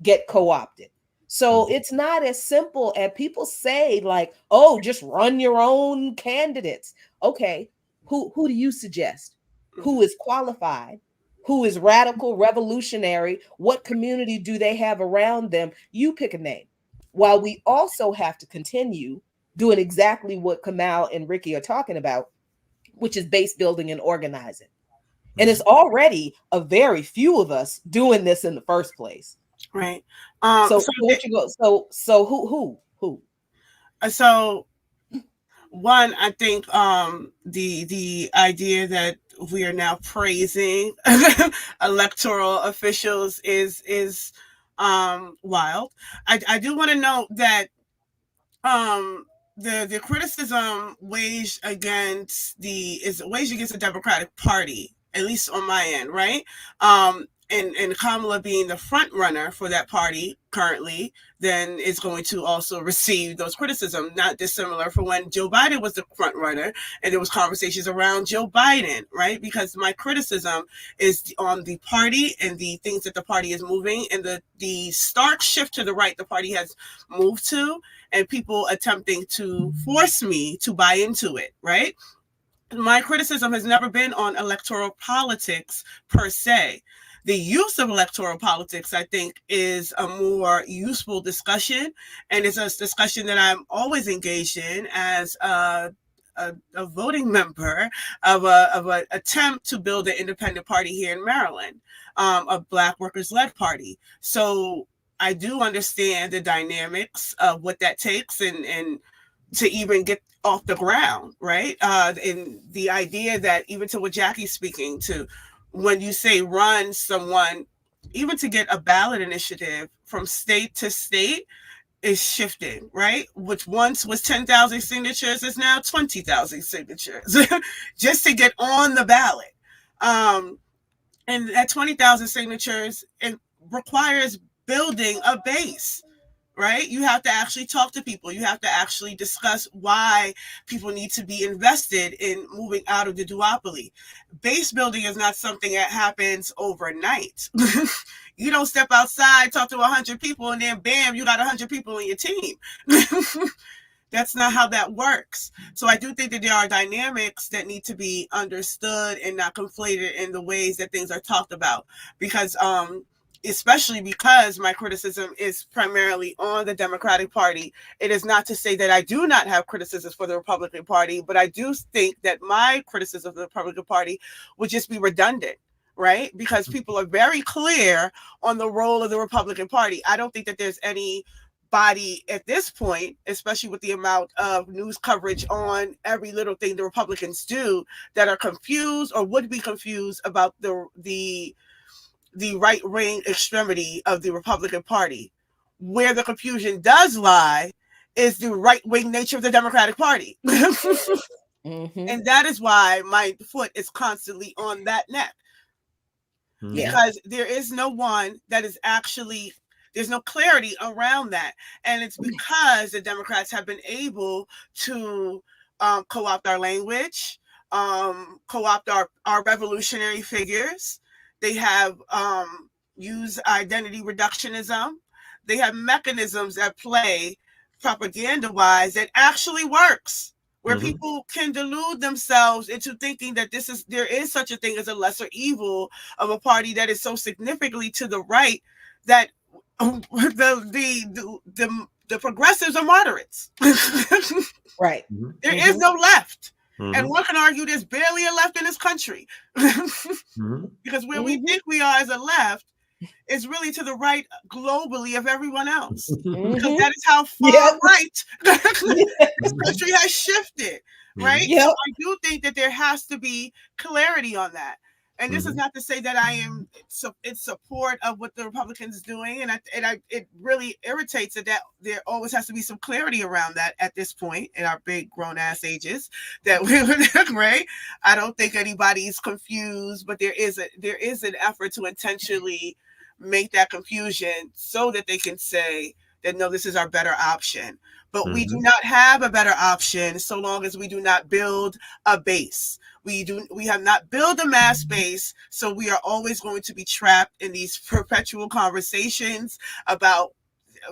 get co-opted. So it's not as simple as people say, like, oh, just run your own candidates. Okay. Who do you suggest? Who is qualified? Who is radical, revolutionary? What community do they have around them? You pick a name. While we also have to continue doing exactly what Kamau and Ricky are talking about, which is base building and organizing. And it's already a very few of us doing this in the first place. Right. So who? So one, I think the idea that we are now praising electoral officials is wild. I do want to note that the criticism waged against the Democratic Party, at least on my end, right? And Kamala being the front runner for that party currently, then is going to also receive those criticism, not dissimilar from when Joe Biden was the front runner and there was conversations around Joe Biden, right? Because my criticism is on the party and the things that the party is moving, and the stark shift to the right the party has moved to, and people attempting to force me to buy into it, right? My criticism has never been on electoral politics per se. The use of electoral politics, I think, is a more useful discussion, and it's a discussion that I'm always engaged in as a voting member of an attempt to build an independent party here in Maryland, a Black workers-led party. So I do understand the dynamics of what that takes and to even get off the ground, right? And the idea that even to what Jackie's speaking to, when you say run someone, even to get a ballot initiative from state to state is shifting, right? Which once was 10,000 signatures is now 20,000 signatures just to get on the ballot. And at 20,000 signatures, it requires building a base, right? You have to actually talk to people. You have to actually discuss why people need to be invested in moving out of the duopoly. Base building is not something that happens overnight. You don't step outside, talk to 100 people, and then bam, you got 100 people in your team. That's not how that works. So I do think that there are dynamics that need to be understood and not conflated in the ways that things are talked about. Because especially because my criticism is primarily on the Democratic Party. It is not to say that I do not have criticisms for the Republican Party, but I do think that my criticism of the Republican Party would just be redundant, right? Because people are very clear on the role of the Republican Party. I don't think that there's anybody at this point, especially with the amount of news coverage on every little thing the Republicans do, that are confused or would be confused about the right-wing extremity of the Republican Party. Where the confusion does lie is the right-wing nature of the Democratic Party. And that is why my foot is constantly on that neck. Because there is no one that is actually, there's no clarity around that. And it's because the Democrats have been able to co-opt our language, co-opt our revolutionary figures. They have used identity reductionism. They have mechanisms at play propaganda-wise that actually works, where people can delude themselves into thinking that there is such a thing as a lesser evil of a party that is so significantly to the right that the progressives are moderates. Right. There is no left. And one can argue there's barely a left in this country. Because where we think we are as a left is really to the right globally of everyone else. Because that is how far right this country has shifted, right? So I do think that there has to be clarity on that. And this is not to say that I am in support of what the Republicans is doing. And it really irritates that there always has to be some clarity around that at this point in our big grown ass ages that we're right. I don't think anybody's confused, but there is an effort to intentionally make that confusion so that they can say that, no, this is our better option. But we do not have a better option so long as we do not build a base. We have not built a mass base, so we are always going to be trapped in these perpetual conversations about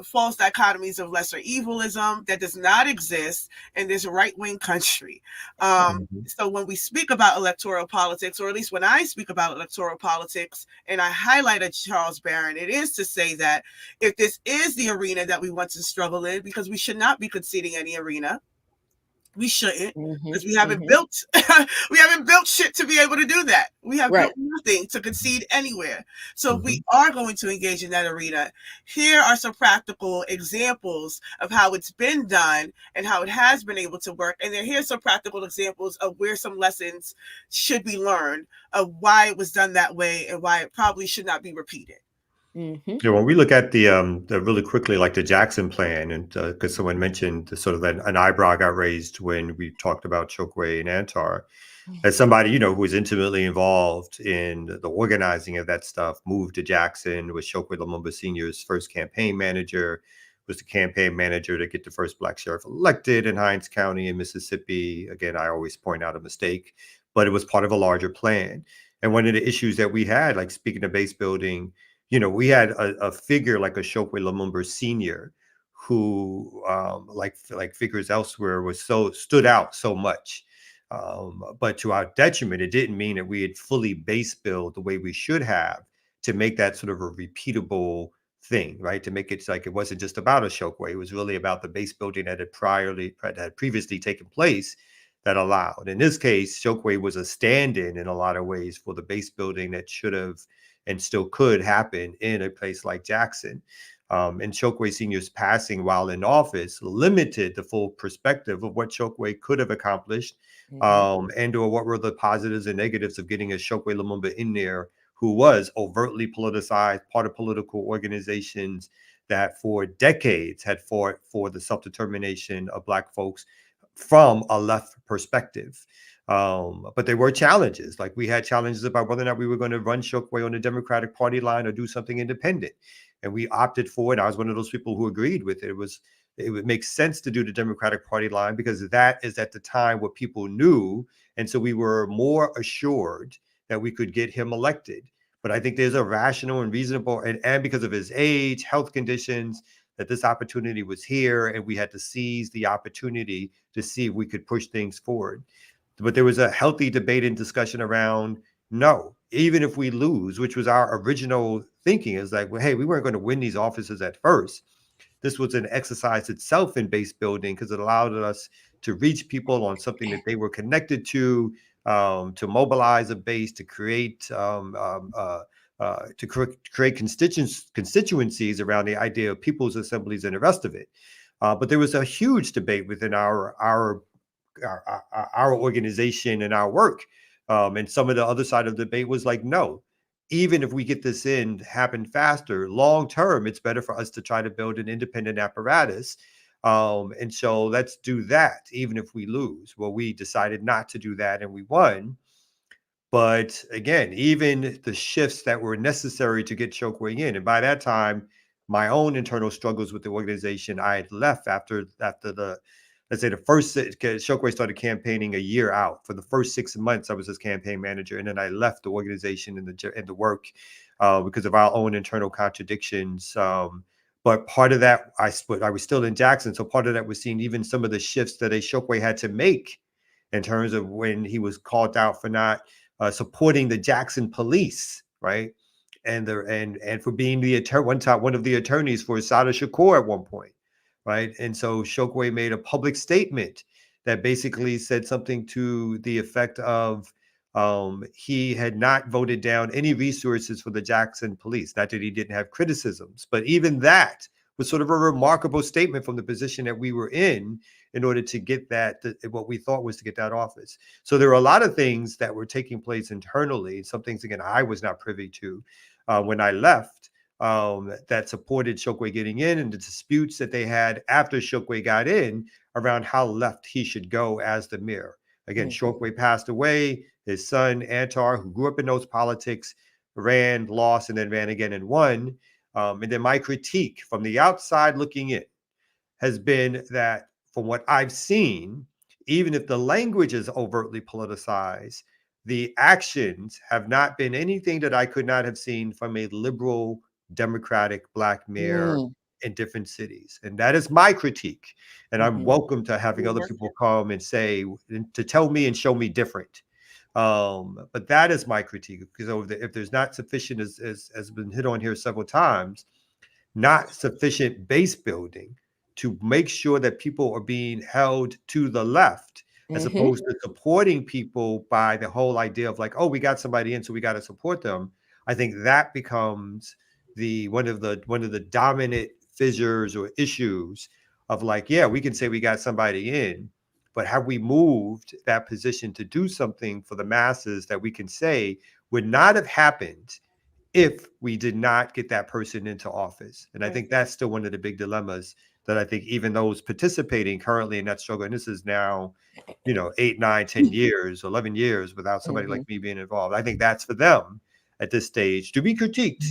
false dichotomies of lesser evilism that does not exist in this right-wing country. So when we speak about electoral politics, or at least when I speak about electoral politics, and I highlighted Charles Barron, it is to say that if this is the arena that we want to struggle in, because we should not be conceding any arena. We shouldn't, because we haven't built shit to be able to do that. We have built nothing to concede anywhere. So if we are going to engage in that arena, here are some practical examples of how it's been done and how it has been able to work. And then here's some practical examples of where some lessons should be learned of why it was done that way and why it probably should not be repeated. Yeah, when we look at the really quickly, like the Jackson plan, and because someone mentioned sort of an eyebrow got raised when we talked about Chokwe and Antar, as somebody who was intimately involved in the organizing of that stuff, moved to Jackson, was Chokwe Lumumba Sr.'s first campaign manager, was the campaign manager to get the first Black sheriff elected in Hinds County in Mississippi. Again, I always point out a mistake, but it was part of a larger plan. And one of the issues that we had, like speaking of base building, we had a figure like a Chokwe Lumumba Sr. who, like figures elsewhere, stood out so much. But to our detriment, it didn't mean that we had fully base built the way we should have to make that sort of a repeatable thing, right? To make it like it wasn't just about a Chokwe. It was really about the base building that had previously taken place that allowed. In this case, Chokwe was a stand-in a lot of ways for the base building that should have and still could happen in a place like Jackson. And Chokwe Sr.'s passing while in office limited the full perspective of what Chokwe could have accomplished, and or what were the positives and negatives of getting a Chokwe Lumumba in there, who was overtly politicized, part of political organizations that for decades had fought for the self-determination of Black folks from a left perspective. But there were challenges. Like, we had challenges about whether or not we were going to run Chokwe on the Democratic Party line or do something independent. And we opted for it. I was one of those people who agreed with it. It would make sense to do the Democratic Party line because that is at the time what people knew. And so we were more assured that we could get him elected. But I think there's a rational and reasonable, and because of his age, health conditions, that this opportunity was here, and we had to seize the opportunity to see if we could push things forward. But there was a healthy debate and discussion around, no, even if we lose, which was our original thinking, is like, well, hey, we weren't going to win these offices at first. This was an exercise itself in base building because it allowed us to reach people on something that they were connected to mobilize a base, to create constituencies around the idea of people's assemblies and the rest of it. But there was a huge debate within our organization and our work. And some of the other side of the debate was like, no, even if we get this happen faster, long term, it's better for us to try to build an independent apparatus. And so let's do that, even if we lose. Well, we decided not to do that, and we won. But again, even the shifts that were necessary to get Chokwe in, and by that time, my own internal struggles with the organization, I had left after the, let's say, the first, Chokwe started campaigning a year out. For the first 6 months, I was his campaign manager, and then I left the organization and the work because of our own internal contradictions. But part of that, I was still in Jackson, so part of that was seeing even some of the shifts that Chokwe had to make in terms of when he was called out for not supporting the Jackson police, right? And for being one of the attorneys for Sada Shakur at one point, right? And so Chokwe made a public statement that basically said something to the effect of he had not voted down any resources for the Jackson police. Not that he didn't have criticisms, but even that was sort of a remarkable statement from the position that we were in order to get what we thought was to get that office. So there were a lot of things that were taking place internally. Some things, again, I was not privy to when I left that supported Chokwe getting in, and the disputes that they had after Chokwe got in around how left he should go as the mayor. Again, Chokwe passed away. His son, Antar, who grew up in those politics, ran, lost, and then ran again and won. And then my critique from the outside looking in has been that from what I've seen, even if the language is overtly politicized, the actions have not been anything that I could not have seen from a liberal, democratic Black mayor in different cities. And that is my critique. And I'm welcome to having other people come and say, to tell me and show me different. But that is my critique, because if there's not sufficient, as has been hit on here several times, not sufficient base building to make sure that people are being held to the left, as opposed to supporting people by the whole idea of like, oh, we got somebody in, so we got to support them. I think that becomes one of the dominant fissures or issues of like, yeah, we can say we got somebody in, but have we moved that position to do something for the masses that we can say would not have happened if we did not get that person into office? And I think that's still one of the big dilemmas that I think even those participating currently in that struggle, and this is now, 8, 9, 10 years, 11 years without somebody like me being involved. I think that's for them at this stage to be critiqued,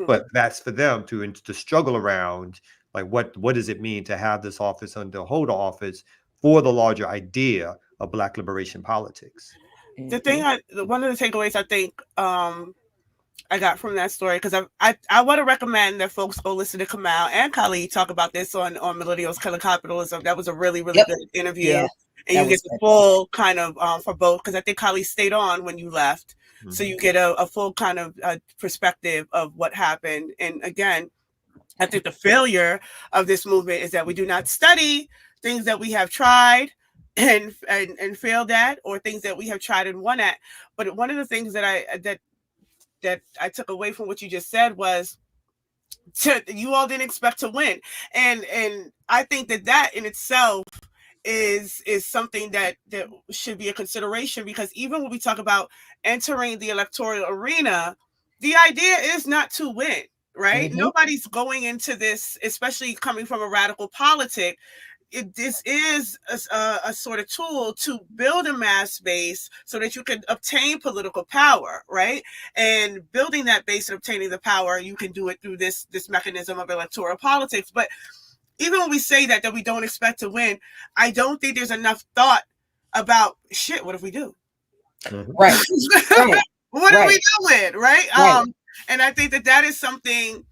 but that's for them to struggle around, like what does it mean to have this office and to hold an office for the larger idea of Black liberation politics. The thing, one of the takeaways I think I got from that story, because I want to recommend that folks go listen to Kamal and Khalid talk about this on Millennials Killing Capitalism. That was a really, really good interview. Yeah, and you get the full kind of for both, because I think Khalid stayed on when you left. So you get a full kind of perspective of what happened. And again, I think the failure of this movement is that we do not study things that we have tried and failed at, or things that we have tried and won at. But one of the things that I took away from what you just said was you all didn't expect to win. And I think that in itself is something that should be a consideration, because even when we talk about entering the electoral arena, the idea is not to win, right? Mhm. Nobody's going into this, especially coming from a radical politic. This is a sort of tool to build a mass base so that you can obtain political power, right? And building that base and obtaining the power, you can do it through this mechanism of electoral politics. But even when we say that we don't expect to win, I don't think there's enough thought about shit. What if we do? Right. Right. What Right. are we doing, right? Right. And I think that is something,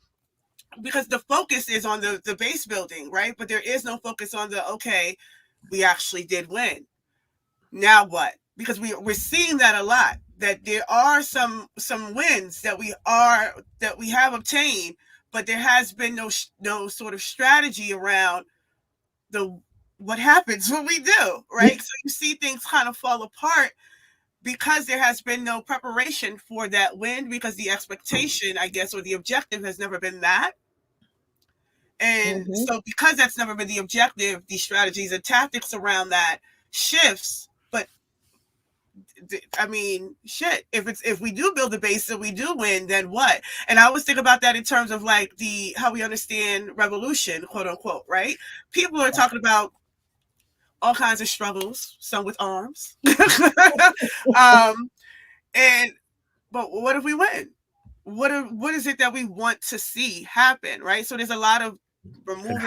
because the focus is on the base building, right? But there is no focus on okay, we actually did win. Now what? Because we're seeing that a lot, that there are some wins that we have obtained, but there has been no sort of strategy around what happens when we do, right? So you see things kind of fall apart because there has been no preparation for that win, because the expectation, I guess, or the objective has never been that. And so because that's never been the objective, the strategies and tactics around that shifts. But I mean, shit, if we do build a base and we do win, then what? And I always think about that in terms of like how we understand revolution, quote unquote, right? People are talking about all kinds of struggles, some with arms. But what if we win? What is it that we want to see happen, right? So there's a lot of removing. And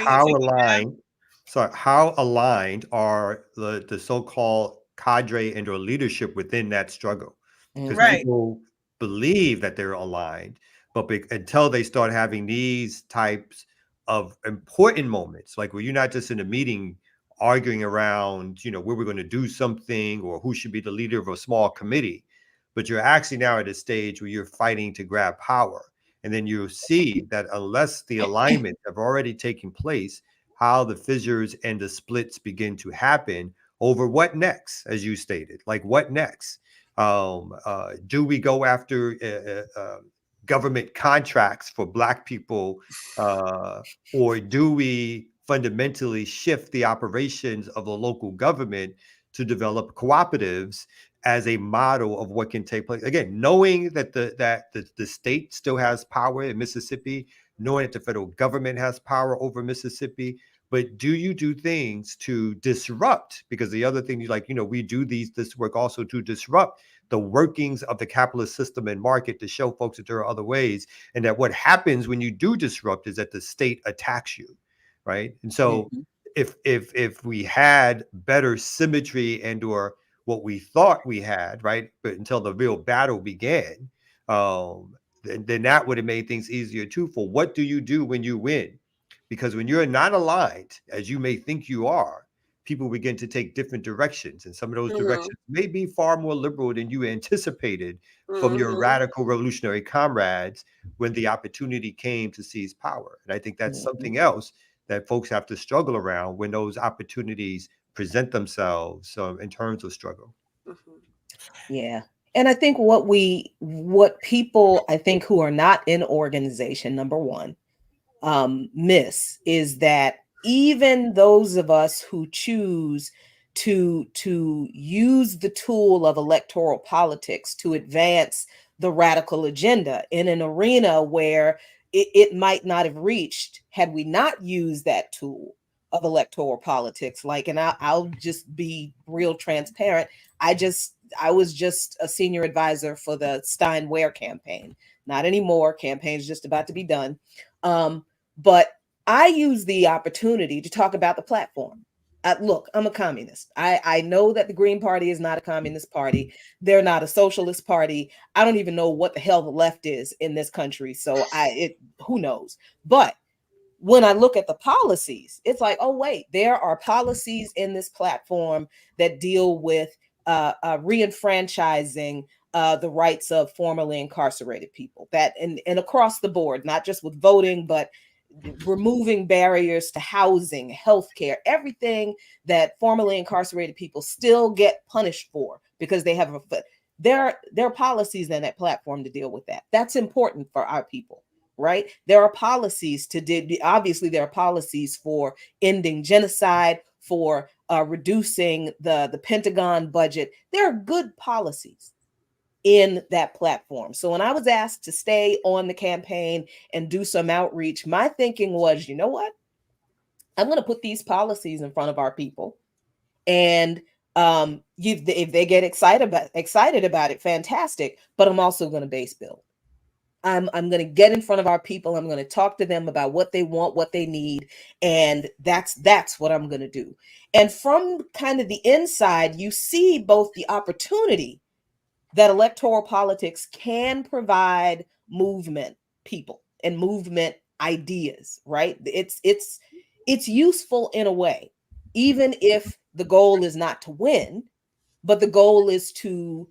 how aligned are the so-called cadre and or leadership within that struggle? Because people believe that they're aligned, but until they start having these types of important moments, like where you're not just in a meeting arguing around, where we're going to do something or who should be the leader of a small committee, but you're actually now at a stage where you're fighting to grab power. And then you see that unless the alignments have already taken place, how the fissures and the splits begin to happen over what next, as you stated, like what next? Do we go after government contracts for Black people, or do we fundamentally shift the operations of the local government to develop cooperatives as a model of what can take place? Again, knowing that the state still has power in Mississippi, knowing that the federal government has power over Mississippi, but do you do things to disrupt? Because the other thing we do this work also to disrupt the workings of the capitalist system and market, to show folks that there are other ways, and that what happens when you do disrupt is that the state attacks you, right? And so if we had better symmetry and or what we thought we had, right, but until the real battle began, then that would have made things easier too. For what do you do when you win? Because when you're not aligned, as you may think you are, people begin to take different directions. And some of those directions may be far more liberal than you anticipated from your radical revolutionary comrades when the opportunity came to seize power. And I think that's something else that folks have to struggle around when those opportunities present themselves in terms of struggle. Yeah. And I think what people, I think, who are not in organization, number one, miss is that even those of us who choose to use the tool of electoral politics to advance the radical agenda in an arena where it might not have reached had we not used that tool of electoral politics. And I'll just be real transparent. I was just a senior advisor for the Stein Ware campaign. Not anymore. Campaign's just about to be done. But I use the opportunity to talk about the platform. Look, I'm a communist. I know that the Green Party is not a communist party. They're not a socialist party. I don't even know what the hell the left is in this country. So who knows? But when I look at the policies, it's like, oh, wait, there are policies in this platform that deal with reenfranchising the rights of formerly incarcerated people, that and across the board, not just with voting, but removing barriers to housing, healthcare, everything that formerly incarcerated people still get punished for because they have there are policies in that platform to deal with that. That's important for our people. right? There are policies obviously there are policies for ending genocide, for reducing the Pentagon budget. There are good policies in that platform. So when I was asked to stay on the campaign and do some outreach, my thinking was, you know what? I'm going to put these policies in front of our people, and if they get excited about it, fantastic. But I'm also going to base build. I'm going to get in front of our people. I'm going to talk to them about what they want, what they need, and that's what I'm going to do. And from kind of the inside, you see both the opportunity that electoral politics can provide movement people and movement ideas, right? It's useful in a way, even if the goal is not to win, but the goal is to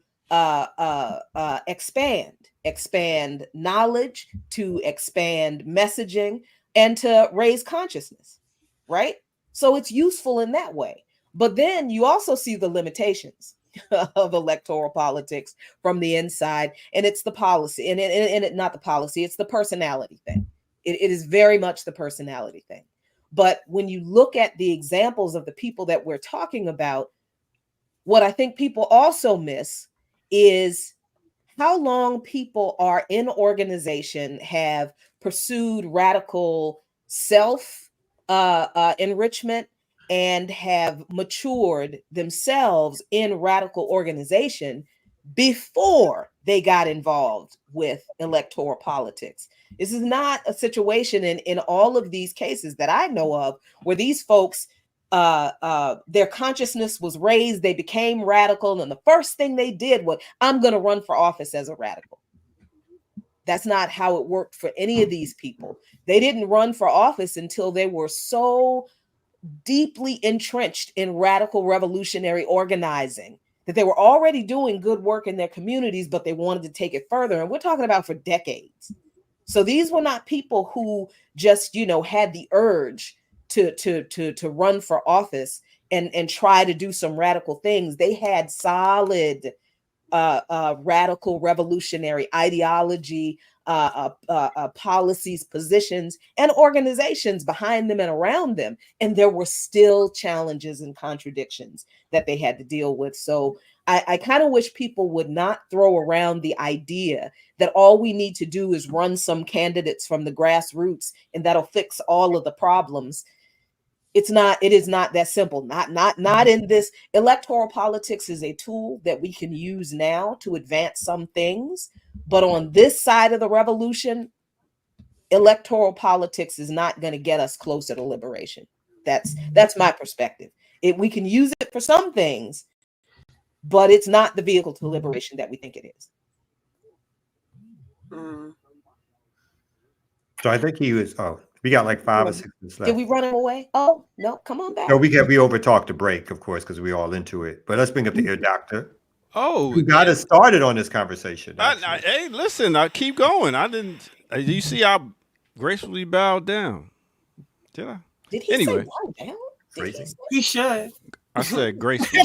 expand knowledge, to expand messaging, and to raise consciousness, right? So it's useful in that way. But then you also see the limitations of electoral politics from the inside, and it's the policy, and it not the policy, it's the personality thing. It is very much the personality thing. But when you look at the examples of the people that we're talking about, what I think people also miss is how long people are in organization, have pursued radical self enrichment, and have matured themselves in radical organization before they got involved with electoral politics. This is not a situation in all of these cases that I know of where these folks, their consciousness was raised, they became radical, and the first thing they did was, I'm going to run for office as a radical. That's not how it worked for any of these people. They didn't run for office until they were so deeply entrenched in radical revolutionary organizing that they were already doing good work in their communities, but they wanted to take it further. And we're talking about for decades. So these were not people who just, had the urge to run for office and try to do some radical things. They had solid radical revolutionary ideology, policies, positions, and organizations behind them and around them. And there were still challenges and contradictions that they had to deal with. So I kind of wish people would not throw around the idea that all we need to do is run some candidates from the grassroots and that'll fix all of the problems. It is not that simple. Not in this. Electoral politics is a tool that we can use now to advance some things. But on this side of the revolution, electoral politics is not going to get us closer to liberation. That's my perspective. We can use it for some things, but it's not the vehicle to liberation that we think it is. So I think he was. Oh, we got like 5 or 6 minutes left. Did we run him away? Oh no, come on back. No, we over talked the break, of course, because we're all into it. But let's bring up the ear doctor. Oh, who got us started on this conversation? Hey, listen, I keep going. I didn't. You see, I gracefully bowed down. Did I? Did he anyway. say bow down? Crazy. He should. I said gracefully.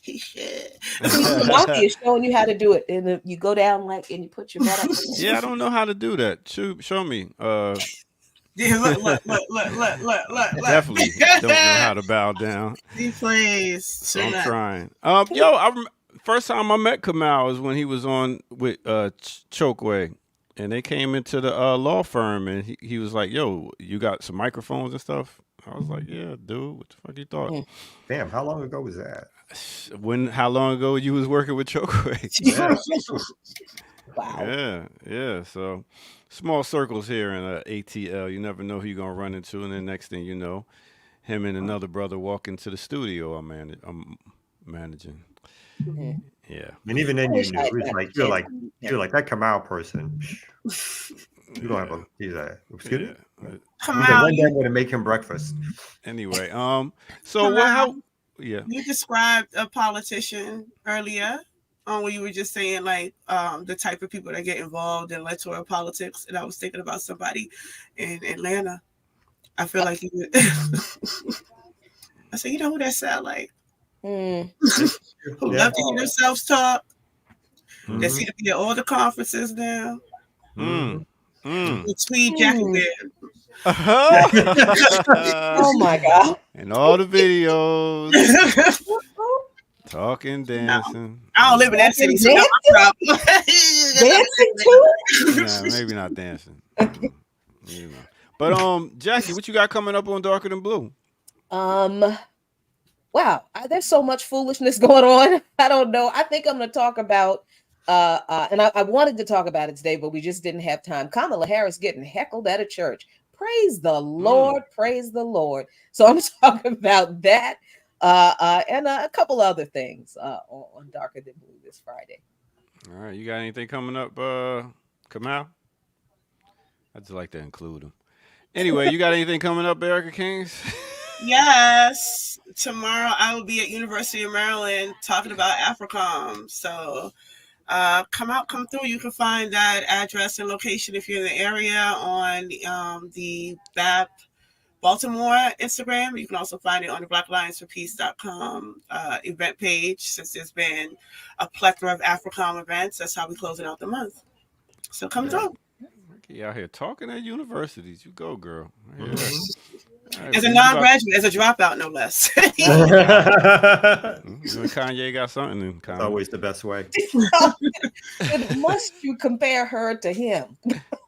He should. The monkey is showing you how to do it, and you go down and you put your butt up. Yeah, I don't know how to do that. Show me. Yeah, look. Definitely don't know how to bow down. Please. So I'm trying. First time I met Kamau is when he was on with Chokeway, and they came into the law firm, and he was like, "Yo, you got some microphones and stuff?" I was like, "Yeah, dude. What the fuck you thought?" Damn, how long ago was that? How long ago you was working with Chokeway? Wow. Yeah. So small circles here in ATL. You never know who you're gonna run into, and then next thing you know, him and another brother walk into the studio. I'm managing. Mm-hmm. Yeah. And even then, you knew it's like you're like that Kamau person. You don't have excuse me. Kamau, one day I'm gonna make him breakfast. Anyway, Kamau, yeah. You described a politician earlier. When you were just saying the type of people that get involved in electoral politics, and I was thinking about somebody in Atlanta. I feel like I said, you know who that sound like? Who love to hear themselves talf talk. They seem to be at all the conferences now. The tweed jacket wear. Oh my God. And all the videos. Talking, dancing. I don't live in that city, so that's my problem. Dancing too? Nah, maybe not dancing. You know. But Jackie, what you got coming up on Darker Than Blue? Wow, there's so much foolishness going on. I don't know. I think I'm going to talk about, and I wanted to talk about it today, but we just didn't have time. Kamala Harris getting heckled at a church. Praise the Lord, praise the Lord. So I'm talking about that and a couple other things on Darker Than Blue this Friday. All right, you got anything coming up, Kamal? I just like to include them. Anyway, you got anything coming up, Erica Kings? Yes. Tomorrow I will be at University of Maryland talking about AFRICOM. So come through. You can find that address and location if you're in the area on the BAP Baltimore Instagram. You can also find it on the blackallianceforpeace.com event page, since there's been a plethora of AFRICOM events. That's how we're closing out the month. So come through. You out here talking at universities. You go, girl. Yeah. Right, as a non-graduate, as a dropout, no less. You and Kanye got something in common. Always the best way. Must you compare her to him?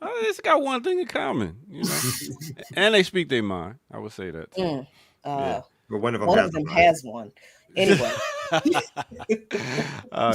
It's got one thing in common, you know, and they speak their mind. I would say that too. But one of them has one. Anyway,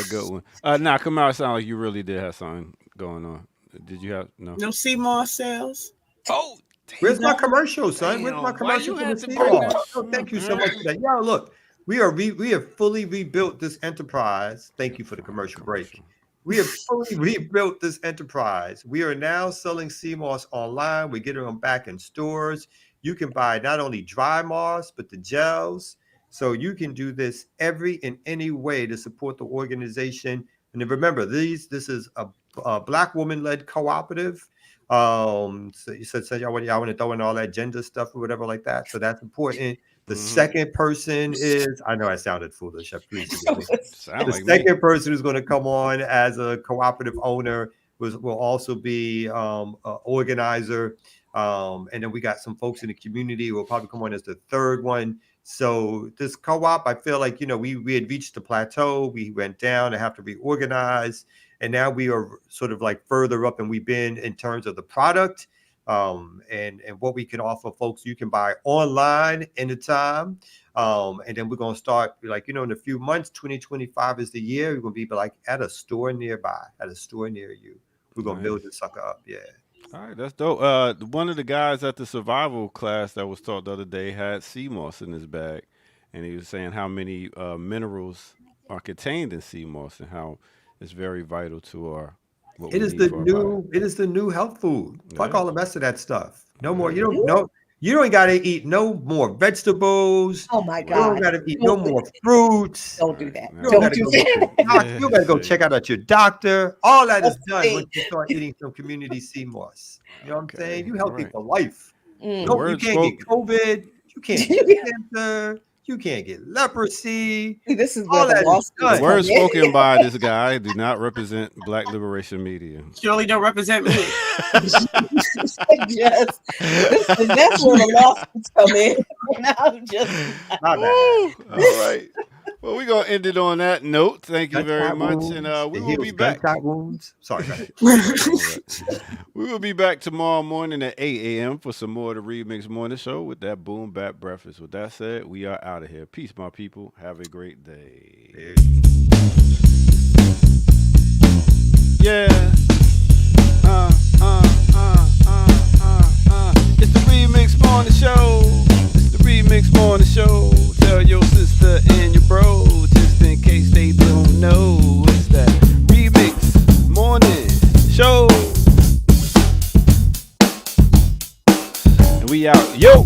good one. Now, come out. Sound like you really did have something going on. Did you have no CMOS sales? Oh. Where's my commercial, son? Where's my commercial for the CMOS? Oh, thank you so much for that. Yeah, look, we have fully rebuilt this enterprise. Thank you for the commercial break. We have fully rebuilt this enterprise. We are now selling CMOS online. We're getting them back in stores. You can buy not only dry moss, but the gels. So you can do this every and any way to support the organization. And then remember, this is a Black woman-led cooperative. So you said y'all want to throw in all that gender stuff or whatever like that. So that's important. The second person is, I know I sounded foolish. The second person who's going to come on as a cooperative owner will also be an organizer. And then we got some folks in the community who will probably come on as the third one. So this co-op, I feel like, we had reached the plateau. We went down and have to reorganize. And now we are sort of like further up than we've been in terms of the product and what we can offer folks. You can buy online anytime. And then we're going to start in a few months. 2025 is the year. We're going to be like at a store nearby, at a store near you. We're going to build this sucker up. Yeah. All right, that's dope. One of the guys at the survival class that was taught the other day had CMOS in his bag. And he was saying how many minerals are contained in CMOS and how it's very vital to our. It is the new health food. Fuck all the rest of that stuff. No more. You don't got to eat no more vegetables. Oh my God! You don't got to eat no more fruits. Don't do that. You got to go check out at your doctor. All that is done when you start eating some community CMOS. You know what I'm saying? You healthy for life. No, you can't get COVID. You can't get cancer. You can't get leprosy. This is all that is done. The words spoken by this guy do not represent Black Liberation Media. Surely don't represent me. Yes. That's where the lawsuits come in. I'm just not bad. All right. Well, we're going to end it on that note. Thank you very much. And we will be back. Wounds. Sorry. We will be back tomorrow morning at 8 a.m. for some more of the Remix Morning Show with that boom bap breakfast. With that said, we are out of here. Peace, my people. Have a great day. Yeah. It's the Remix Morning Show. It's the Remix Morning Show. Tell your sister and your bro, just in case they don't know. It's that Remix Morning Show. And we out. Yo!